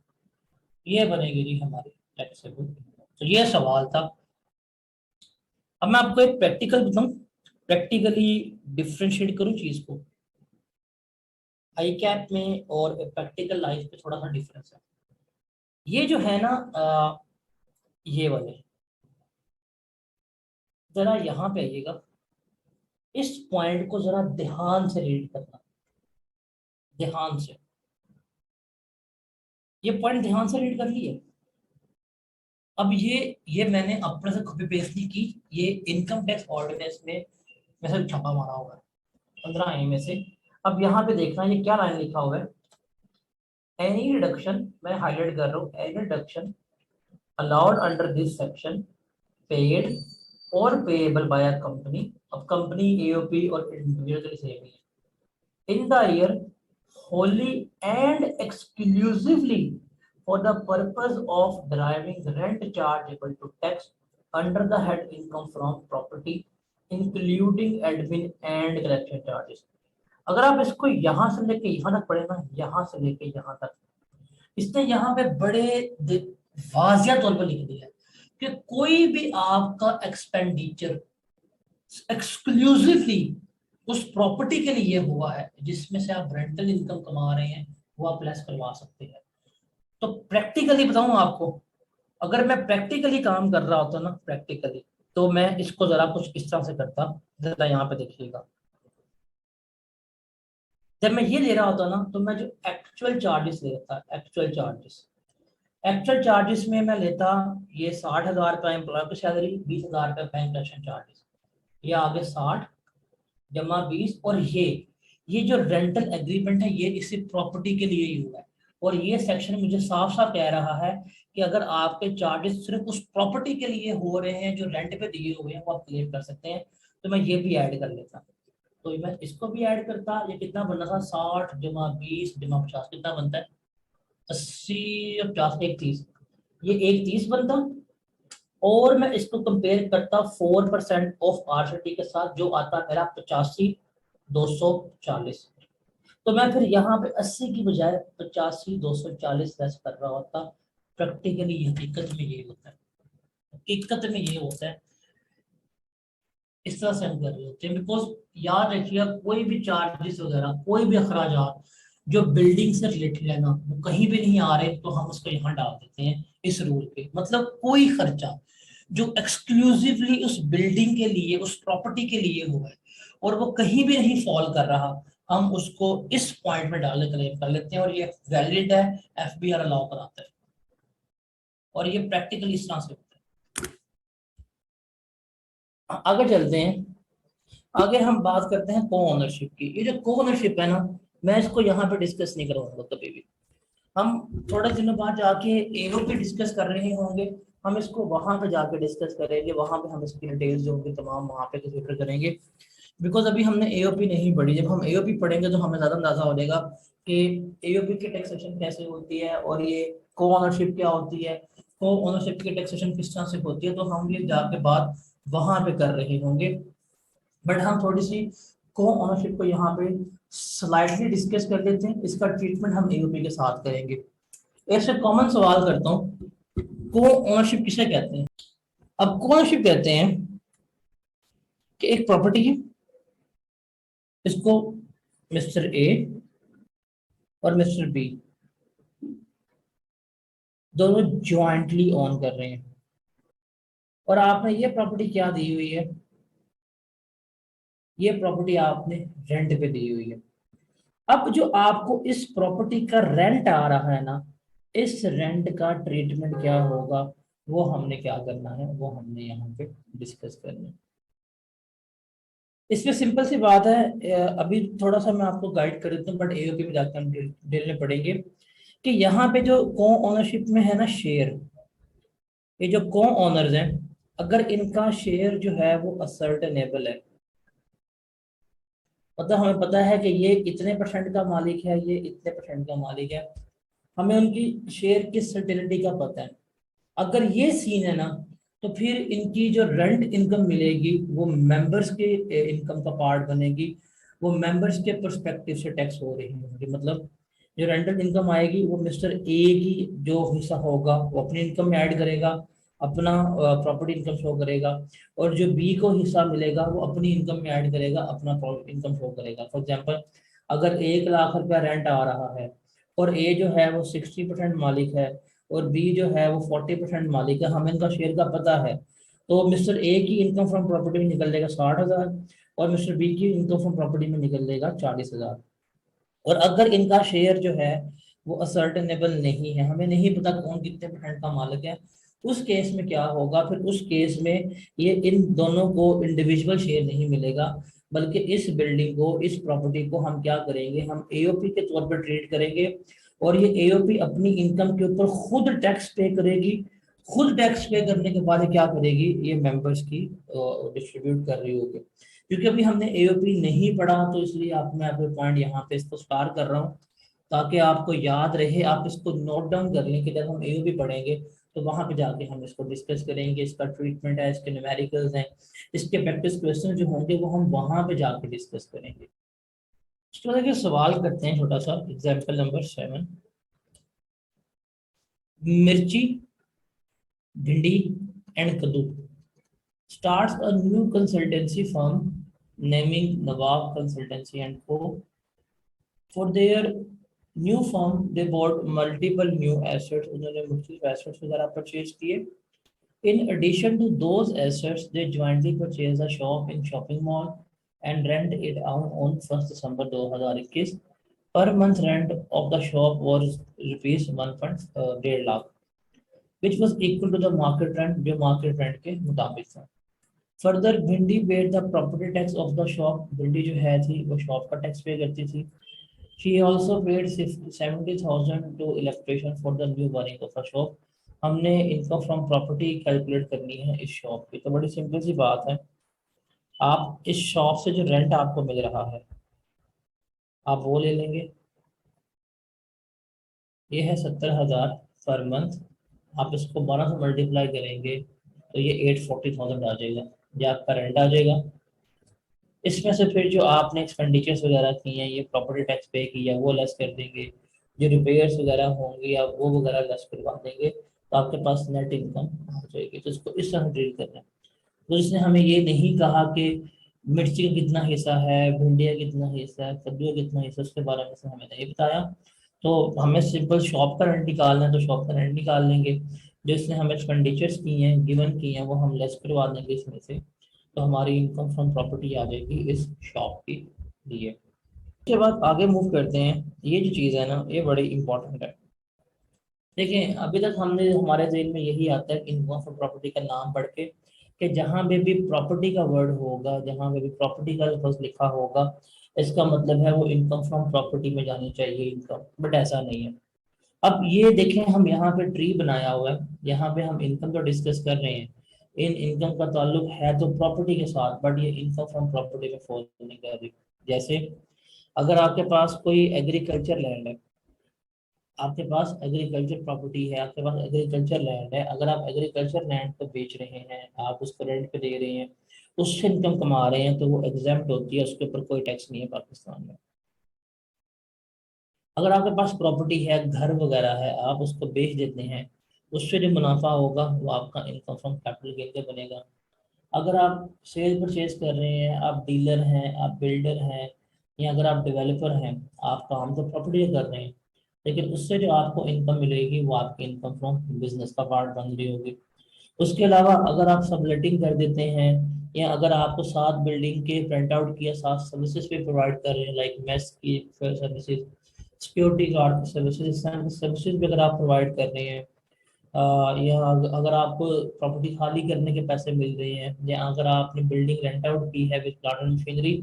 ये बनेगी जी हमारी टैक्सेबल इनकम। तो ये सवाल था। अब मैं आपको एक प्रैक्टिकल बताऊं, प्रैक्टिकली डिफ्रेंशिएट करूं चीज को, आई कैप में और प्रैक्टिकल लाइफ पे थोड़ा सा डिफरेंस है। ये जो है ना ये वाले, जरा यहाँ पे आइएगा, इस पॉइंट को जरा ध्यान से रीड करना, ध्यान से, ये पॉइंट ध्यान से रीड कर लिए। अब ये मैंने अपने से कॉपी पेस्ट नहीं की, ये इनकम टैक्स ऑर्डिनेंस में मैंने छापा मारा हुआ है 15A में से। अब यहाँ पे देखना ये क्या लाइन लिखा हुआ है, एनी रिडक्शन, मैं हाईलाइट कर रहा हूँ, any reduction allowed under this section paid or payable by a company, अब company AOP और individual सेम ही है, in the year wholly and exclusively for the purpose of deriving rent chargeable to tax under the head income from property including admin and collection charges। अगर आप इसको यहाँ से लेके यहाँ तक पढ़े ना, यहाँ से लेके यहाँ तक, इसने यहाँ पे बड़े वाजिया तौर पर लिख दिया कि कोई भी आपका एक्सपेंडिचर एक्सक्लूसिवली उस प्रॉपर्टी के लिए हुआ है जिसमें से आप रेंटल इनकम कमा रहे हैं, वो आप लेस करवा सकते हैं। तो प्रैक्टिकली बताऊं आपको, अगर मैं प्रैक्टिकली काम कर रहा होता ना, प्रैक्टिकली, तो मैं इसको जरा कुछ इस तरह से करता। जरा यहाँ पे देखिएगा, जब मैं ये ले रहा होता ना, तो मैं जो एक्चुअल चार्जेस ले रहा था, एक्चुअल चार्जेस में मैं लेता ये 60,000 रुपये एम्प्लॉय की सैलरी, 20,000 रुपये बैंक कलेक्शन चार्जेस, ये आगे 60 जमा 20, और ये जो रेंटल एग्रीमेंट है ये इसी प्रॉपर्टी के लिए ही हुआ है। और ये सेक्शन मुझे साफ साफ कह रहा है कि अगर आपके चार्जेस सिर्फ उस प्रॉपर्टी के लिए हो रहे हैं जो रेंट पे दिए हुए हैं, वो आप क्लेम कर सकते हैं। तो मैं ये भी ऐड कर लेता, तो मैं इसको भी ऐड करता। ये कितना बनना था, 60 जमा 20 जमा 50, कितना बनता है, 80 और 50, 130, ये 130 बनता। और मैं इसको कंपेयर करता 4% ऑफ आरसीटी के साथ, जो आता है मेरा 85,240। तो मैं फिर यहाँ पे 80 की बजाय 85,240 लेस कर रहा होता। प्रैक्टिकली हकीकत में ये होता है, हकीकत में ये होता है, इस तरह से हम कर रहे होते हैं। बिकॉज याद रखिएगा, कोई भी चार्जेस वगैरह, कोई भी अखराजात जो बिल्डिंग से रिलेटेड है ना, वो कहीं भी नहीं आ रहे, तो हम उसको यहाँ डाल देते हैं इस रूल पे। मतलब कोई खर्चा जो एक्सक्लूसिवली उस बिल्डिंग के लिए, उस प्रॉपर्टी के लिए हुआ है, और वो कहीं भी नहीं फॉल कर रहा, हम उसको इस पॉइंट में डाल क्लेम कर लेते हैं, और ये वैलिड है, एफबीआर अलाउ कराता है, और ये प्रैक्टिकली इस तरह से होता है। आगे चलते हैं, आगे हम बात करते हैं को ओनरशिप की। ये जो को ओनरशिप है ना, मैं इसको यहाँ पे डिस्कस नहीं करूंगा कभी भी। हम थोड़े दिनों बाद जाके एओपी डिस्कस कर रहे होंगे, हम इसको वहां पे जाके डिस्कस करेंगे, वहां पे हम इसकी डिटेल्स जो होंगी तमाम वहां पे कंसीडर करेंगे। बिकॉज अभी हमने एओपी नहीं पढ़ी, जब हम एओपी पढ़ेंगे तो हमें ज्यादा अंदाजा हो जाएगा कि एओपी की टैक्सेशन कैसे होती है, और ये को ओनरशिप क्या होती है, को ओनरशिप की टैक्सेशन किस तरह से होती है। तो हम ये जाके बात वहां पे कर रहे होंगे, बट हम थोड़ी सी को ओनरशिप को यहाँ पे स्लाइडली डिस्कस कर लेते हैं। इसका ट्रीटमेंट हम एओपी के साथ करेंगे। ऐसे कॉमन सवाल करता हूँ, को ओनरशिप किसे कहते हैं। अब को ओनरशिप कहते हैं कि एक प्रॉपर्टी है, इसको मिस्टर ए और मिस्टर बी दोनों ज्वाइंटली ओन कर रहे हैं, और आपने ये प्रॉपर्टी क्या दी हुई है, ये प्रॉपर्टी आपने रेंट पे दी हुई है। अब जो आपको इस प्रॉपर्टी का रेंट आ रहा है ना, इस रेंट का ट्रीटमेंट क्या होगा, वो हमने क्या करना है, वो हमने यहाँ पे डिस्कस करना है। इसमें सिंपल सी बात है, अभी थोड़ा सा मैं आपको गाइड कर देता हूँ, बट एओपी में जाकर हम डिटेल में पढ़ेंगे कि यहाँ पे जो को ओनरशिप में है ना शेयर, ये जो को ओनर्स हैं, अगर इनका शेयर जो है वो असर्टेनेबल है, मतलब हमें पता है कि ये इतने परसेंट का मालिक है, ये इतने परसेंट का मालिक है, हमें उनकी शेयर की सर्टेनिटी का पता है। अगर ये सीन है ना, तो फिर इनकी जो रेंट इनकम मिलेगी वो मेंबर्स के इनकम का पार्ट बनेगी, वो मेंबर्स के पर्सपेक्टिव से टैक्स हो रही होगी। मतलब जो रेंटल इनकम आएगी वो मिस्टर ए की जो हिस्सा होगा वो अपनी इनकम में ऐड करेगा, अपना प्रॉपर्टी इनकम शो करेगा, और जो बी को हिस्सा मिलेगा वो अपनी इनकम में ऐड करेगा, अपना इनकम शो करेगा। फॉर एग्जांपल, अगर 1 लाख रुपया रेंट आ रहा है, और ए जो है वो 60% मालिक है, और बी जो है वो 40% मालिक है, हमें इनका शेयर का पता है, तो मिस्टर ए की इनकम फ्रॉम प्रॉपर्टी में निकल लेगा 60,000, और मिस्टर बी की इनकम फ्रॉम प्रॉपर्टी में निकल लेगा 40,000। और अगर इनका शेयर जो है वो असर्टेनेबल नहीं है, हमें नहीं पता कौन कितने परसेंट का मालिक है, उस केस में क्या होगा, फिर उस केस में ये इन दोनों को इंडिविजुअल शेयर नहीं मिलेगा, बल्कि इस बिल्डिंग को, इस प्रॉपर्टी को हम क्या करेंगे, हम एओपी के तौर पर ट्रीट करेंगे, और ये एओपी अपनी इनकम के ऊपर खुद टैक्स पे करेगी। खुद टैक्स पे करने के बाद क्या करेगी, ये मेंबर्स की डिस्ट्रीब्यूट कर रही होगी। क्योंकि अभी हमने एओपी नहीं पढ़ा, तो इसलिए मैं आपके पॉइंट यहाँ पे इसको स्टार कर रहा हूँ, ताकि आपको याद रहे, आप इसको नोट डाउन कर लें कि जब हम एओपी पढ़ेंगे तो वहां पे जाके हम इसको डिस्कस करेंगे। इसका ट्रीटमेंट है, इसके न्यूमेरिकल्स हैं, इसके प्रैक्टिस क्वेश्चन जो होंगे वो हम वहां पे जाके डिस्कस करेंगे। उसके बाद एक सवाल करते हैं छोटा सा, एग्जाम्पल नंबर 7। मिर्ची, भिंडी एंड कद्दू starts a new consultancy firm naming Nawab Consultancy and Co. For their new firm, they bought multiple new assets. उन्होंने मुख्तलिफ assets वगैरह purchase किए। In addition to those assets, they jointly purchased a shop in shopping mall and rent it out on 1st December 2021. Per month rent of the shop was rupees 1.1.5 lakh, which was equal to the market rent, जो market rent के मुताबिक था। Further, भिंडी paid the property tax of the shop. भिंडी जो है थी वो शॉप का टैक्स पे करती थी। She also paid 70,000 to electrician for the new burning of the shop. हमने इनकम फ्रॉम प्रॉपर्टी कैलकुलेट करनी है इस शॉप की। तो बड़ी सिंपल सी बात है, आप इस शॉप से जो रेंट आपको मिल रहा है आप वो ले लेंगे। ये है 70,000 पर मंथ। आप इसको 12 से मल्टीप्लाई करेंगे तो ये 840,000 आ जाएगा, ये आपका रेंट आ जाएगा। इसमें से फिर जो आपने एक्सपेंडिचर्स वगैरह की हैं, ये प्रॉपर्टी टैक्स पे किया वो लेस कर देंगे, जो रिपेयर्स वगैरह होंगी आप वो वगैरह लेस करवा देंगे, तो आपके पास नेट इनकम आ जाएगी। तो इसको इस तरह डील करना है। तो इसने हमें ये नहीं कहा कि मिर्ची का कितना हिस्सा है, भिंडी का कितना हिस्सा है, कद्दू का कितना हिस्सा, उसके बारे में से हमें नहीं बताया। तो हमें सिंपल शॉप का रेंट निकालना है, तो शॉप का रेंट निकाल लेंगे। जो इसने हमें एक्सपेंडिचर्स की हैं, गिवन की हैं, वो हम लेस करवा देंगे इसमें से, तो हमारी इनकम फ्रॉम प्रॉपर्टी आ जाएगी इस शॉप के लिए। उसके बाद आगे मूव करते हैं। ये जो चीज़ है ना, ये बड़ी इंपॉर्टेंट है। देखिए अभी तक हमने हमारे जेल में यही आता है कि इनकम फ्रॉम प्रॉपर्टी का नाम पढ़ के कि जहाँ पे भी प्रॉपर्टी का वर्ड होगा, जहाँ पे भी प्रॉपर्टी का लफ्ज़ लिखा होगा, इसका मतलब है वो इनकम फ्रॉम प्रॉपर्टी में जानी चाहिए इनकम, बट ऐसा नहीं है। अब ये देखें, हम यहाँ पे ट्री बनाया हुआ है, यहाँ पे हम इनकम तो डिस्कस कर रहे हैं, इन इनकम का ताल्लुक है तो प्रॉपर्टी के साथ, बट ये इनकम फ्रॉम प्रॉपर्टी में फॉल नहीं कर रही। जैसे अगर आपके पास कोई एग्रीकल्चर लैंड है, आपके पास एग्रीकल्चर प्रॉपर्टी है, आपके पास एग्रीकल्चर लैंड है, अगर आप एग्रीकल्चर लैंड को बेच रहे हैं, आप उसको रेंट पे दे रहे हैं, उससे इनकम कमा रहे हैं, तो वो एग्जेम्प्ट होती है, उसके ऊपर कोई टैक्स नहीं है पाकिस्तान में। अगर आपके पास प्रॉपर्टी है, घर वगैरह है, आप उसको बेच देते हैं, उससे जो मुनाफा होगा वो आपका इनकम फ्रॉम कैपिटल गेन का बनेगा। अगर आप सेल परचेज कर रहे हैं, आप डीलर हैं, आप बिल्डर हैं, या अगर आप डेवलपर हैं, आप काम तो प्रॉपर्टी कर रहे हैं, लेकिन उससे जो आपको इनकम मिलेगी वो आपकी इनकम फ्रॉम बिजनेस का पार्ट बन रही होगी। उसके अलावा अगर आप सबलेटिंग कर देते हैं, या अगर आपको 7 बिल्डिंग के प्रिंट आउट किया 7 सर्विसेज भी प्रोवाइड कर रहे हैं, लाइक मेस की सर्विसेज, सिक्योरिटी गार्ड की सर्विसेज, सर्विसेज भी अगर आप प्रोवाइड कर रहे हैं, या अगर आपको प्रॉपर्टी खाली करने के पैसे मिल रहे हैं, या अगर आपने बिल्डिंग रेंट आउट की है विद प्लांट एंड मशीनरी,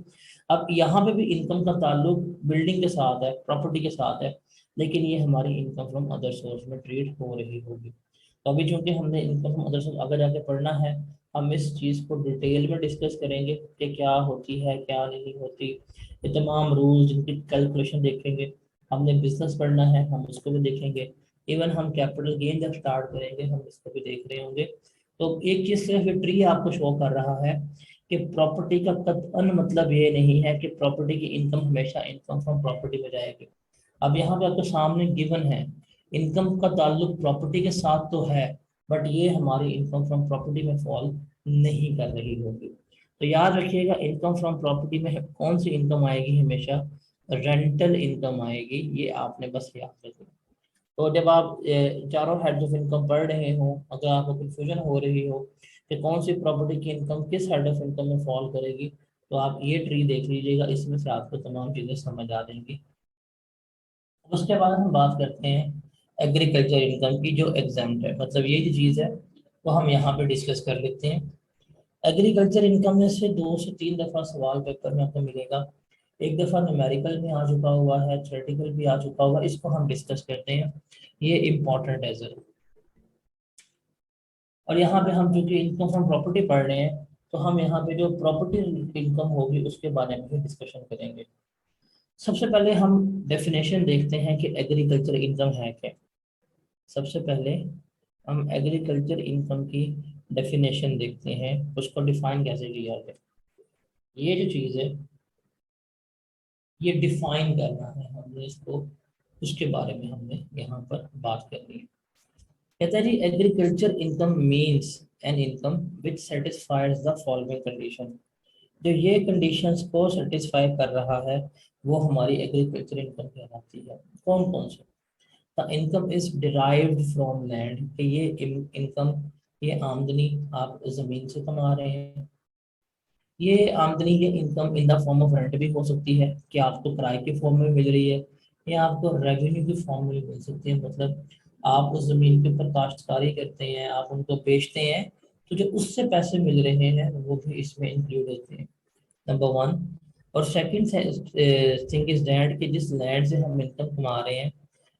अब यहाँ पे भी इनकम का ताल्लुक बिल्डिंग के साथ है, प्रॉपर्टी के साथ है, लेकिन ये हमारी इनकम फ्रॉम अदर सोर्स में ट्रीट हो रही होगी। तो अभी चूंकि हमने इनकम फ्रॉम अदर सोर्स आगे जाके पढ़ना है, हम इस चीज़ को डिटेल में डिस्कस करेंगे कि क्या होती है क्या नहीं होती, ये तमाम रूल्स जिनकी कैलकुलेशन देखेंगे। हमने बिजनेस पढ़ना है, हम उसको भी देखेंगे। इवन हम कैपिटल गेन जब स्टार्ट करेंगे हम इसको भी देख रहे होंगे। तो एक चीज सिर्फ ये ट्री आपको शो कर रहा है कि प्रॉपर्टी का कतई मतलब ये नहीं है कि प्रॉपर्टी की इनकम हमेशा इनकम फ्रॉम प्रॉपर्टी में जाएगी। अब यहाँ पे आपको सामने गिवन है, इनकम का ताल्लुक प्रॉपर्टी के साथ तो है, बट ये हमारी इनकम फ्रॉम प्रॉपर्टी में फॉल नहीं कर रही होगी। तो याद रखिएगा, इनकम फ्रॉम प्रॉपर्टी में कौन सी इनकम आएगी, हमेशा रेंटल इनकम आएगी, ये आपने बस याद रखना। तो जब आप चारों हेड्स ऑफ इनकम पढ़ रहे हो, अगर आपको कंफ्यूजन हो रही हो कि कौन सी प्रॉपर्टी की इनकम किस हेड ऑफ इनकम में फॉल करेगी, तो आप ये ट्री देख लीजिएगा, इसमें से आपको तमाम चीज़ें समझ आ जाएंगी। उसके बाद हम बात करते हैं एग्रीकल्चर इनकम की जो एग्जाम्प्ट है, मतलब ये जो चीज़ है वो हम यहाँ पे डिस्कस कर लेते हैं। एग्रीकल्चर इनकम में से 2 से 3 दफ़ा सवाल पेपर में आपको मिलेगा। एक दफ़ा न्यूमेरिकल में आ चुका हुआ है, थ्योरेटिकल भी आ चुका हुआ है, इसको हम डिस्कस करते हैं, ये इम्पोर्टेंट है जरूर। और यहाँ पे हम चूंकि इनकम फ्रॉम प्रॉपर्टी पढ़ रहे हैं, तो हम यहाँ पे जो प्रॉपर्टी इनकम होगी उसके बारे में भी डिस्कशन करेंगे। सबसे पहले हम डेफिनेशन देखते हैं कि एग्रीकल्चर इनकम है क्या। सबसे पहले हम एग्रीकल्चर इनकम की डेफिनेशन देखते हैं, उसको डिफाइन कैसे किया जाए। ये जो चीज़ है ये डिफाइन करना है हमने इसको, उसके बारे में हमने यहाँ पर बात करनी है। कहता है जी agriculture income means an income which satisfies the following condition. जो ये कंडीशंस को सेटिस्फाई कर रहा है वो हमारी एग्रीकल्चर इनकम कहलाती है। कौन कौन से? The income is derived from land, कि ये इनकम, ये आमदनी आप जमीन से कमा रहे हैं। ये आमदनी, ये income in the form of rent भी हो सकती है कि आपको किराए के फॉर्म में मिल रही है, या आपको रेवेन्यू की फॉर्म में मिल सकती है। मतलब आप उस जमीन के ऊपर काश्तकारी करते हैं, आप उनको बेचते हैं, तो जो उससे पैसे मिल रहे हैं वो भी इसमें इंक्लूड होते हैं, नंबर वन। और सेकंड थिंग इज दैट कि जिस लैंड से हम इनकम कमा रहे हैं,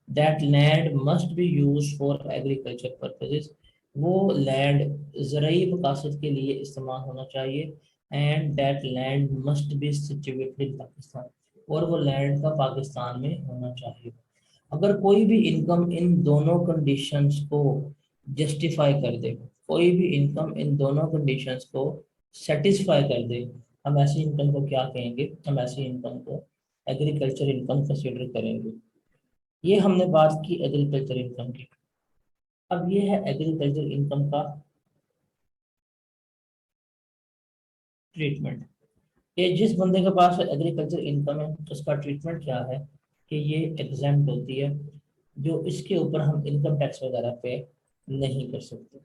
that land must be use for agriculture purposes. वो लैंड ज़रूरी मकासद के लिए इस्तेमाल होना चाहिए। And that land must be situated in Pakistan, और वो लैंड का पाकिस्तान में होना चाहिए। अगर कोई भी इनकम इन दोनों कंडीशंस को जस्टिफाई कर दे, कोई भी इनकम इन दोनों कंडीशंस को सेटिस्फाई कर दे, हम ऐसी इनकम को क्या कहेंगे? हम ऐसी इनकम को एग्रीकल्चर इनकम कंसीडर करेंगे। ये हमने बात की एग्रीकल्चर इनकम की। अब ये है एग्रीकल्चर इनकम का ट्रीटमेंट। ये जिस बंदे के पास एग्रीकल्चर इनकम है उसका ट्रीटमेंट क्या है कि ये एग्जाम्प्ट होती है, जो इसके ऊपर हम इनकम टैक्स वगैरह पे नहीं कर सकते।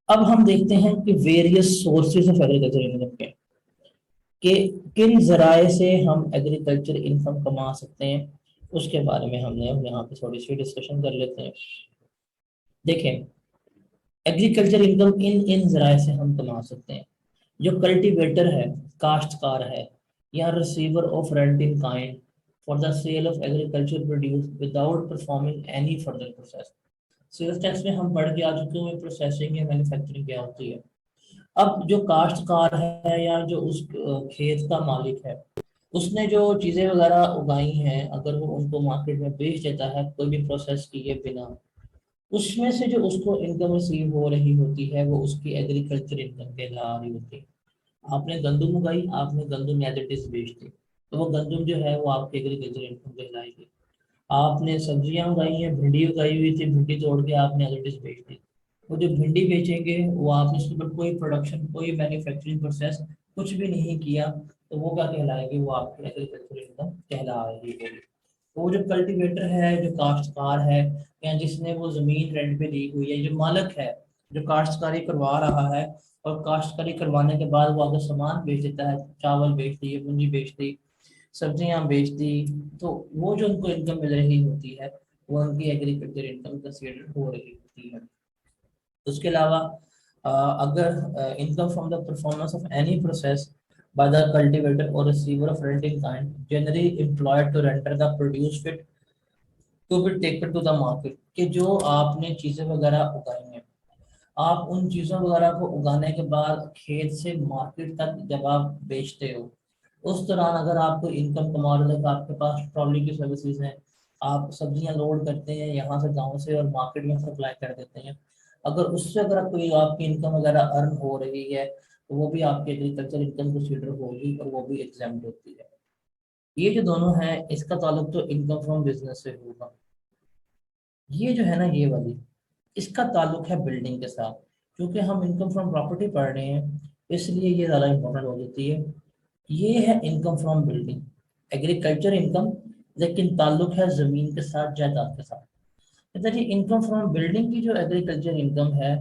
अब हम देखते हैं कि various sources of agriculture income के, कि किन जराए से हम एग्रीकल्चर इनकम कमा सकते हैं, उसके बारे में हमने यहाँ पे थोड़ी सी डिस्कशन कर लेते हैं। देखें, एग्रीकल्चर इनकम इन इन जराए से हम कमा सकते हैं। जो कल्टीवेटर है, काश्तकार है, या receiver of rent in kind for the sale of agriculture produce without performing any further process. Sales tax में हम पढ़ के आ चुके हैं प्रोसेसिंग या मैन्युफैक्चरिंग क्या होती है। अब जो काश्तकार है या जो उस खेत का मालिक है, उसने जो चीज़ें वगैरह उगाई हैं, अगर वो उनको मार्केट में बेच देता है कोई भी प्रोसेस किए बिना, उसमें से जो उसको इनकम रिसीव हो रही होती है वो उसकी एग्रीकल्चर इनकम कहला रही होती है। आपने गंदम उगाई, आपने गंदम एज इट इज बेच दी, तो वो गंदम जो है वो आपकी एग्रीकल्चर इनकम कहलाएगी। आपने सब्जियां उगाई हैं, भिंडी उगाई हुई थी, भिंडी तोड़ के आपने एज इट इज बेच दी, वो जो भिंडी बेचेंगे वो आपने उसके ऊपर कोई प्रोडक्शन, कोई मैन्युफैक्चरिंग प्रोसेस कुछ भी नहीं किया, तो वो क्या कहलाएगी? वो आपकी एग्रीकल्चर इनकम कहला रही होगी। तो वो जो कल्टीवेटर है, जो काश्तकार है, या जिसने वो जमीन रेंट पे ली हुई है, जो मालिक है, जो काश्तकारी करवा रहा है, और काश्तकारी करवाने के बाद वो आगे सामान बेच देता है, चावल बेच दी, पूंजी बेच दी, सब्जियां बेच दी, तो वो जो उनको इनकम मिल रही होती है वो उनकी एग्रीकल्चर इनकम कंसीडर हो रही होती है। उसके अलावा अगर income from the performance of any process by the cultivator or receiver of renting kind generally employed to render the produce fit to be taken to the market, कि जो आपने चीज़ें वगैरह उगाई हैं, आप उन चीज़ों वगैरह को उगाने के बाद खेत से मार्केट तक जब आप बेचते हो, उस दौरान अगर आपको इनकम कमा रहे हो तो आपके पास ट्रॉली की सर्विसेज हैं, आप सब्जियां लोड करते हैं यहाँ से गांव से और मार्केट में सप्लाई कर देते हैं। अगर उससे अगर कोई आपकी इनकम वगैरह अर्न हो रही है तो वो भी आपकी एग्रीकल्चर इनकम कंसीडर होगी और वो भी एग्जाम्प्ट होती है। ये जो दोनों है इसका ताल्लुक तो इनकम फ्रॉम बिजनेस से होगा। ये जो है ना, ये वाली, इसका ताल्लुक है बिल्डिंग के साथ। क्योंकि हम इनकम फ्रॉम प्रॉपर्टी पढ़ रहे हैं इसलिए ये ज़्यादा इंपॉर्टेंट हो जाती है। ये है income from building, agriculture income, लेकिन ताल्लुक है ज़मीन के साथ, जायदाद के साथ। कहते हैं जी इनकम फ्रॉम बिल्डिंग की जो एग्रीकल्चर इनकम है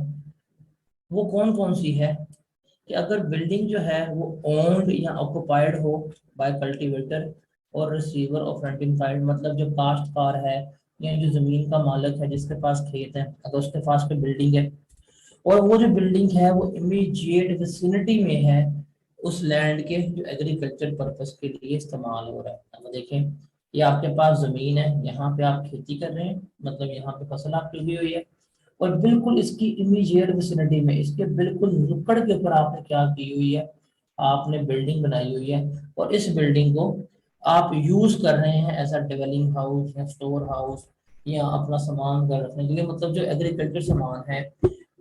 वो कौन कौन सी है? कि अगर बिल्डिंग जो है वो ओन्ड या ऑक्युपाइड हो बाय कल्टीवेटर और रिसीवर ऑफ रेंटिंग काइंड, मतलब जो काश्तकार है या जो जमीन का मालिक है जिसके पास खेत है, अगर उसके पास कोई बिल्डिंग है और वो जो बिल्डिंग है वो इमीडिएट विसिनिटी में है उस लैंड के जो एग्रीकल्चर पर्पस के लिए इस्तेमाल हो रहा है। अब देखें, ये आपके पास जमीन है, यहाँ पे आप खेती कर रहे हैं, मतलब यहाँ पे फसल आपकी उगी हुई है, और बिल्कुल इसकी इमीडिएट विसिनिटी में, इसके बिल्कुल नुक्कड़ के ऊपर आपने क्या की हुई है, आपने बिल्डिंग बनाई हुई है, और इस बिल्डिंग को आप यूज कर रहे हैं एज अ डेवलिंग हाउस या स्टोर हाउस, या अपना सामान घर रखने के लिए, मतलब जो एग्रीकल्चर सामान है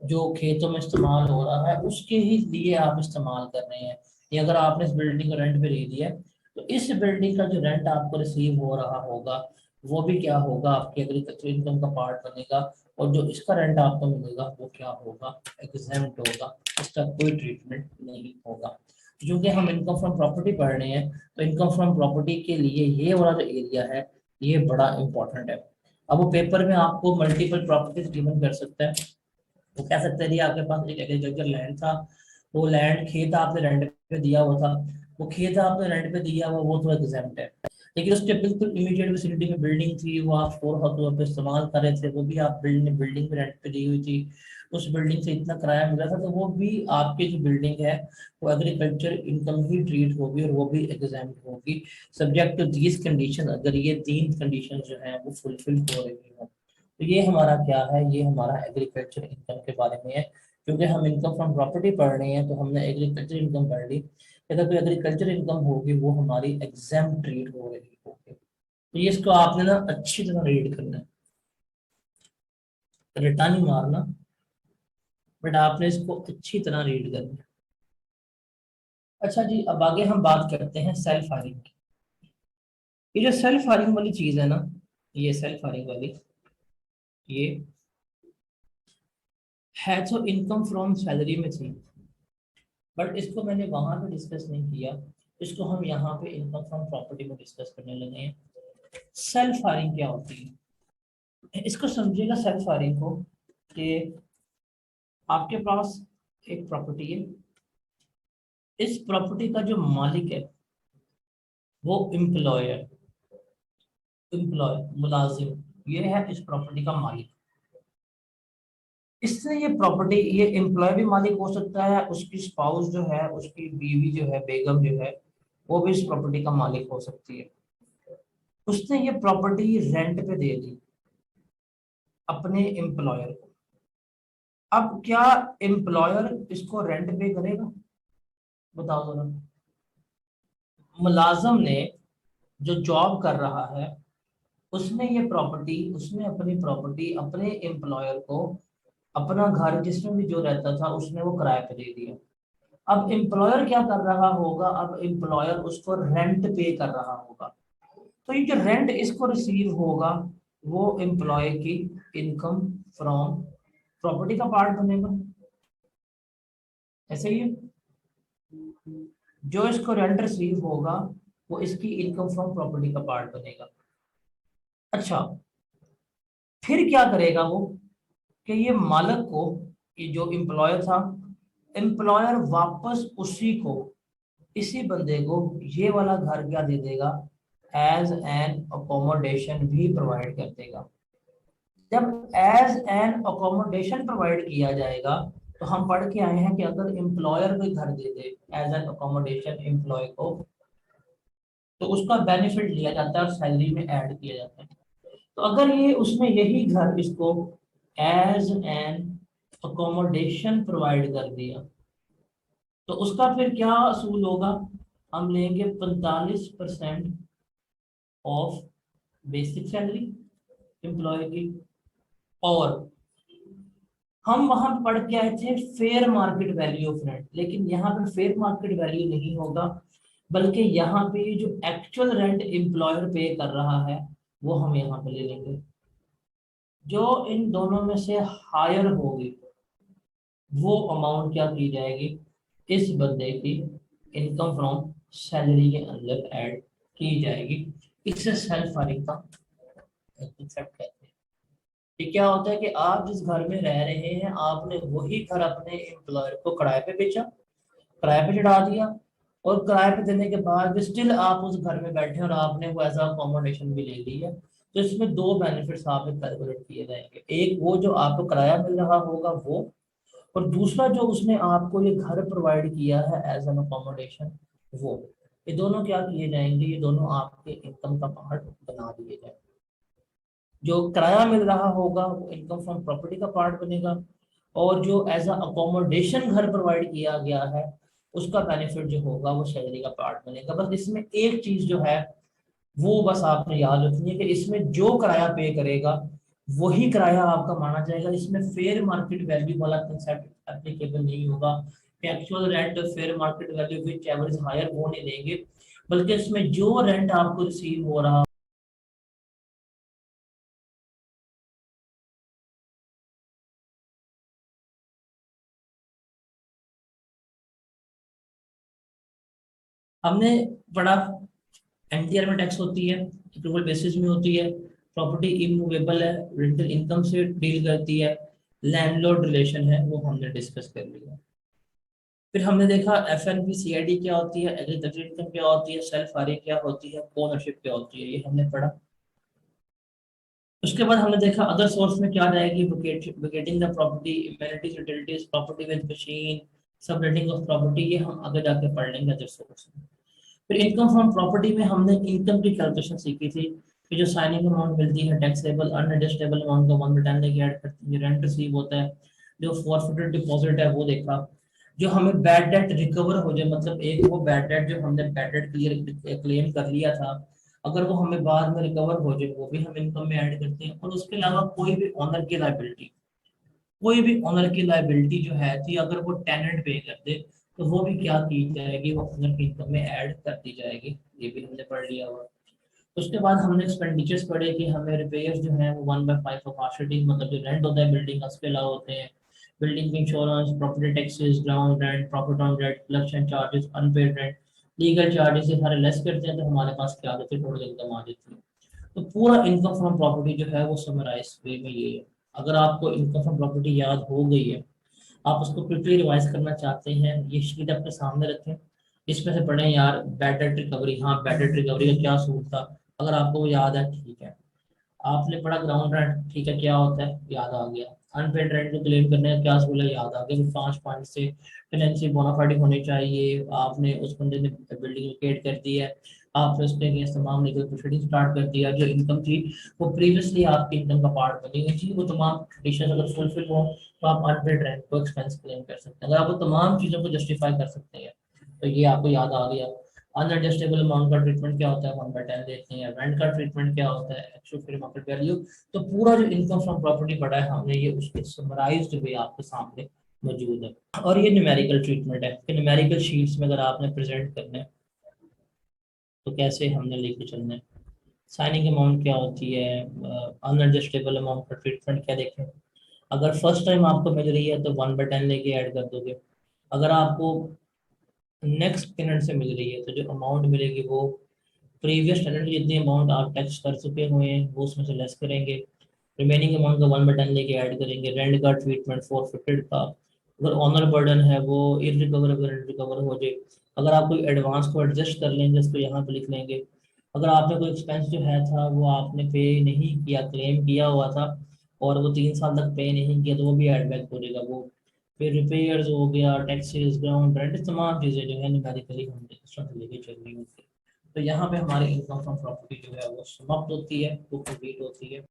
जो खेतों में इस्तेमाल हो रहा है उसके ही लिए आप इस्तेमाल कर रहे हैं। ये अगर आपने इस बिल्डिंग को रेंट पे ले दिया है, तो इस बिल्डिंग का जो रेंट आपको रिसीव हो रहा होगा वो भी क्या होगा, आपके एग्रीकल्चर इनकम का पार्ट बनेगा, और जो इसका रेंट आपको मिलेगा वो क्या होगा, एग्जेम्प्ट होगा, इसका कोई ट्रीटमेंट नहीं होगा। क्योंकि हम इनकम फ्रॉम प्रॉपर्टी पढ़ रहे हैं, तो इनकम फ्रॉम प्रॉपर्टी के लिए ये वाला जो एरिया है ये बड़ा इंपॉर्टेंट है। अब वो पेपर में आपको मल्टीपल प्रॉपर्टीज गिवन कर सकता है, वो कह सकते हैं जी आपके पास एक एग्रीकल्चर लैंड था, वो लैंड खेत आपने रेंट पे दिया हुआ था, वो खेत आपने रेंट पे दिया हुआ वो तो एग्जेम्प्ट है, लेकिन उसके बिल्कुल इमीडिएट विसिनिटी में बिल्डिंग थी, वो आप स्टोर हाउस तौर पे इस्तेमाल कर रहे थे, वो भी आप बिल्डिंग भी रेंट पे दी हुई थी, उस बिल्डिंग से इतना किराया मिला था, तो वो भी आपकी जो बिल्डिंग है वो एग्रीकल्चर इनकम ही ट्रीट होगी और वो भी एग्जेम्प्ट होगी, सब्जेक्ट टू दीज कंडीशन, अगर ये 3 कंडीशन जो है वो फुलफिल हो रही हो। तो ये हमारा क्या है, ये हमारा एग्रीकल्चर इनकम के बारे में है। क्योंकि हम इनकम फ्रॉम प्रॉपर्टी पढ़ रहे हैं तो हमने एग्रीकल्चर इनकम पढ़ ली, अगर कोई एग्रीकल्चर इनकम होगी वो हमारी एग्जाम ट्रीट हो रही होगी। तो ये इसको आपने ना अच्छी तरह रीड करना है, रटा नहीं मारना, बट आपने इसको अच्छी तरह रीड करना है। अच्छा जी, अब आगे हम बात करते हैं सेल्फ हायरिंग की। ये जो सेल्फ हायरिंग वाली चीज है ना, ये सेल्फ हायरिंग वाली, ये है तो इनकम फ्रॉम सैलरी में थी, बट इसको मैंने वहां पे डिस्कस नहीं किया, इसको हम यहाँ पे इनकम फ्रॉम प्रॉपर्टी में डिस्कस करने लगे हैं। सेल्फ हायरिंग क्या होती है, इसको समझिएगा सेल्फ हायरिंग को, कि आपके पास एक प्रॉपर्टी है, इस प्रॉपर्टी का जो मालिक है वो एम्प्लॉयर, मुलाजिम, ये है इस प्रॉपर्टी का मालिक। इससे ये प्रॉपर्टी, ये एम्प्लॉय भी मालिक हो सकता है, उसकी स्पाउस जो है, उसकी बीवी जो है, बेगम जो है, वो भी इस प्रॉपर्टी का मालिक हो सकती है। उसने ये प्रॉपर्टी रेंट पे दे दी अपने एम्प्लॉयर को। अब क्या एम्प्लॉयर इसको रेंट पे करेगा, बताओ जरा। मुलाजम ने, जो जॉब कर रहा है, उसने ये प्रॉपर्टी, उसने अपनी प्रॉपर्टी अपने एम्प्लॉयर को, अपना घर जिसमें भी जो रहता था उसने वो किराए पे दे दिया। अब एम्प्लॉयर क्या कर रहा होगा, अब एम्प्लॉयर उसको रेंट पे कर रहा होगा, तो ये जो रेंट इसको रिसीव होगा वो एम्प्लॉय की इनकम फ्रॉम प्रॉपर्टी का पार्ट बनेगा। ऐसे ही है, जो इसको रेंट रिसीव होगा वो इसकी इनकम फ्रॉम प्रॉपर्टी का पार्ट बनेगा। अच्छा, फिर क्या करेगा वो, कि ये मालिक को, ये जो एम्प्लॉयर था, एम्प्लॉयर वापस उसी को, इसी बंदे को ये वाला घर क्या दे देगा, एज एन अकोमोडेशन भी प्रोवाइड कर देगा। जब एज एन अकोमोडेशन प्रोवाइड किया जाएगा, तो हम पढ़ के आए हैं कि अगर एम्प्लॉयर कोई घर दे दे एज एन अकोमोडेशन एम्प्लॉय को, तो उसका बेनिफिट लिया जाता है और सैलरी में ऐड किया जाता है। तो अगर ये उसने यही घर इसको एज एन अकोमोडेशन प्रोवाइड कर दिया, तो उसका फिर क्या असूल होगा, हम लेंगे 45% ऑफ बेसिक सैलरी एम्प्लॉय की, और हम वहां पढ़ के आए थे fair market value of rent, लेकिन यहाँ पे फेयर मार्केट वैल्यू नहीं होगा, बल्कि यहाँ पे जो एक्चुअल रेंट एम्प्लॉयर पे कर रहा है वो हम यहाँ पे ले लेंगे। जो इन दोनों में से हायर होगी वो अमाउंट क्या की जाएगी, इस बंदे की इनकम फ्रॉम सैलरी के अंदर ऐड की जाएगी। इससे सेल्फ अर्निंग का कंसेप्ट कहते हैं। ये क्या होता है कि आप जिस घर में रह रहे हैं, आपने वही घर अपने एम्प्लॉयर को किराए पे बेचा, किराए पे चढ़ा दिया, और किराए पे देने के बाद भी स्टिल आप उस घर में बैठे और आपने वो एज अकोमोडेशन भी ले ली है। तो इसमें दो बेनिफिट्स आप कैलकुलेट किए जाएंगे, एक वो जो आपको किराया मिल रहा होगा वो, और दूसरा जो उसने आपको ये घर प्रोवाइड किया है एज एन अकोमोडेशन, वो ये दोनों क्या किए जाएंगे, ये दोनों आपके इनकम का पार्ट बना दिए जाएंगे। जो किराया मिल रहा होगा वो इनकम फ्रॉम प्रॉपर्टी का पार्ट बनेगा, और जो एज अ अकोमोडेशन घर प्रोवाइड किया गया है उसका बेनिफिट जो होगा वो सैलरी का पार्ट बनेगा। बस इसमें एक चीज जो है वो बस आपने याद रखनी है कि इसमें जो किराया पे करेगा वही किराया आपका माना जाएगा। इसमें फेयर मार्केट वैल्यू वाला कंसेप्ट एप्लीकेबल नहीं होगा कि actual rent fair market value which ever is higher वो नहीं देंगे, बल्कि इसमें जो रेंट आपको रिसीव हो रहा। हमने पढ़ा एनटीआर में टैक्स होती है, अप्रूवल बेसिस में होती है, प्रॉपर्टी इमूवेबल है, रेंटल इनकम से डील करती है, लैंडलॉर्ड रिलेशन है, वो हमने डिस्कस कर लिया। फिर हमने देखा एफएनपी सीआईडी क्या होती है, एग्रीकल्चर इनकम क्या होती है, सेल्फ हायरिंग क्या होती है, ओनरशिप क्या होती है, ये हमने पढ़ा। उसके बाद हमने देखा अदर सोर्स में क्या जाएगी, vacating the property, amenities, utilities, property with machine, sub letting of property, ये हम आगे जाके पढ़ लेंगे अदर सोर्स में। फिर इनकम फ्रॉम प्रॉपर्टी में हमने इनकम की कैलकुलेशन सीखी थी कि जो साइनिंग अमाउंट मिलती है टैक्सेबल अनएडजस्टेबल अमाउंट का 1/10 लेके ऐड करती है, रेंट रिसीव होता है, जो फॉरफिटेड डिपॉजिट है वो देखा, जो हमें बैड डेट रिकवर हो जाए, मतलब एक वो बैड डेट जो हमने बैड डेट क्लियर क्लेम कर लिया था, अगर वो हमें बाद में रिकवर हो जाए वो भी हम इनकम में ऐड करते हैं। और उसके अलावा कोई भी ऑनर की लाइबिलिटी, कोई भी ऑनर की लाइबिलिटी जो है थी अगर वो टेनेंट पे कर दे तो वो भी क्या की जाएगी, वो ऑनर की इनकम में ऐड कर दी जाएगी, ये भी हमने पढ़ लिया हुआ। उसके बाद हमने एक्सपेंडिचर्स पढ़े कि हमें रिपेयर्स जो है वो 1/5 ऑफ आर्शिटिंग, मतलब जो रेंट होता है बिल्डिंग का उसके अलावा होते हैं, building insurance, property taxes, ground rent, profit on rent, collection charges, unpaid rent, legal charges, ये सारे लेस करते हैं तो हमारे पास क्या आ जाती है, टोटल इनकम आ जाती है। तो पूरा इनकम फ्रॉम प्रॉपर्टी जो है वो समराइज वे में ये है। अगर आपको इनकम फ्रॉम प्रॉपर्टी याद हो गई है, आप उसको क्विकली रिवाइज करना चाहते हैं, ये शीट अपने सामने रखें, इसमें से पढ़ें यार बैड डेट रिकवरी, हाँ बैड डेट रिकवरी का क्या सूट था, अगर आपको वो याद है ठीक है। आपने पढ़ा ग्राउंड रेंट, ठीक है क्या होता है याद आ गया। अनपेड रेंट को क्लेम करने का क्या सूल है, याद आ गया। फिर 5 पॉइंट से टेनेंसी बोनाफाइड होनी चाहिए, आपने उस बंदे ने बिल्डिंग वेकेट कर दी है, आपने उसके अगेंस्ट तमाम लीगल प्रोसीडिंग स्टार्ट कर दिया, जो इनकम थी वो प्रीवियसली आपकी इनकम का पार्ट बनी हुई थी, वो तमाम कंडीशन अगर फुलफिल हो तो आप अनपेड रेंट को एक्सपेंस क्लेम कर सकते हैं। अगर आप वो तमाम चीज़ों को जस्टिफाई कर सकते हैं तो ये आपको याद आ गया। अनएडजस्टेबल अमाउंट का ट्रीटमेंट क्या होता है, 1/10 देते हैं। रेंट का ट्रीटमेंट क्या होता है, एक्चुअल फेयर मार्केट वैल्यू। तो पूरा जो इनकम फ्रॉम प्रॉपर्टी पढ़ा है हमने, ये उसके समराइज्ड वे आपके सामने मौजूद है। और ये न्यूमेरिकल ट्रीटमेंट है कि न्यूमेरिकल शीट्स में अगर आपने प्रेजेंट करना है तो कैसे हमने लेके चलना है। साइनिंग अमाउंट क्या होती है, अनएडजस्टेबल अमाउंट का ट्रीटमेंट क्या देखें। अगर फर्स्ट टाइम आपको मिल रही है तो 1/10 लेके ऐड कर दोगे। अगर आपको नेक्स्ट टेनेंट से मिल रही है तो जो अमाउंट मिलेगी वो प्रीवियस टेनेंट जितनी अमाउंट आप टैक्स कर चुके हुए हैं वो उसमें से लेस करेंगे, रिमेनिंग अमाउंट का 1/10 लेके ऐड करेंगे। रेंट का ट्रीटमेंट फॉरफिटेड का, अगर ऑनर बर्डन है वो इरिकवरेबल रेंट रिकवर हो जाए। अगर आप कोई एडवांस को एडजस्ट कर लेंगे उसको यहाँ पे लिख लेंगे। अगर आपने कोई एक्सपेंस जो है था वो आपने पे नहीं किया, क्लेम किया हुआ था और वो 3 साल तक पे नहीं किया तो वो भी एड बैक हो जाएगा वो। फिर रिपेयर्स हो गया, टैक्सेस, ग्राउंड रेंट, तमाम चीज़ें जो है न्यूमेरिकली हम लेके चल रही होती है। तो यहाँ पे हमारी इनकम फ्रॉम प्रॉपर्टी जो है वो समाप्त होती है, वो कंप्लीट होती है।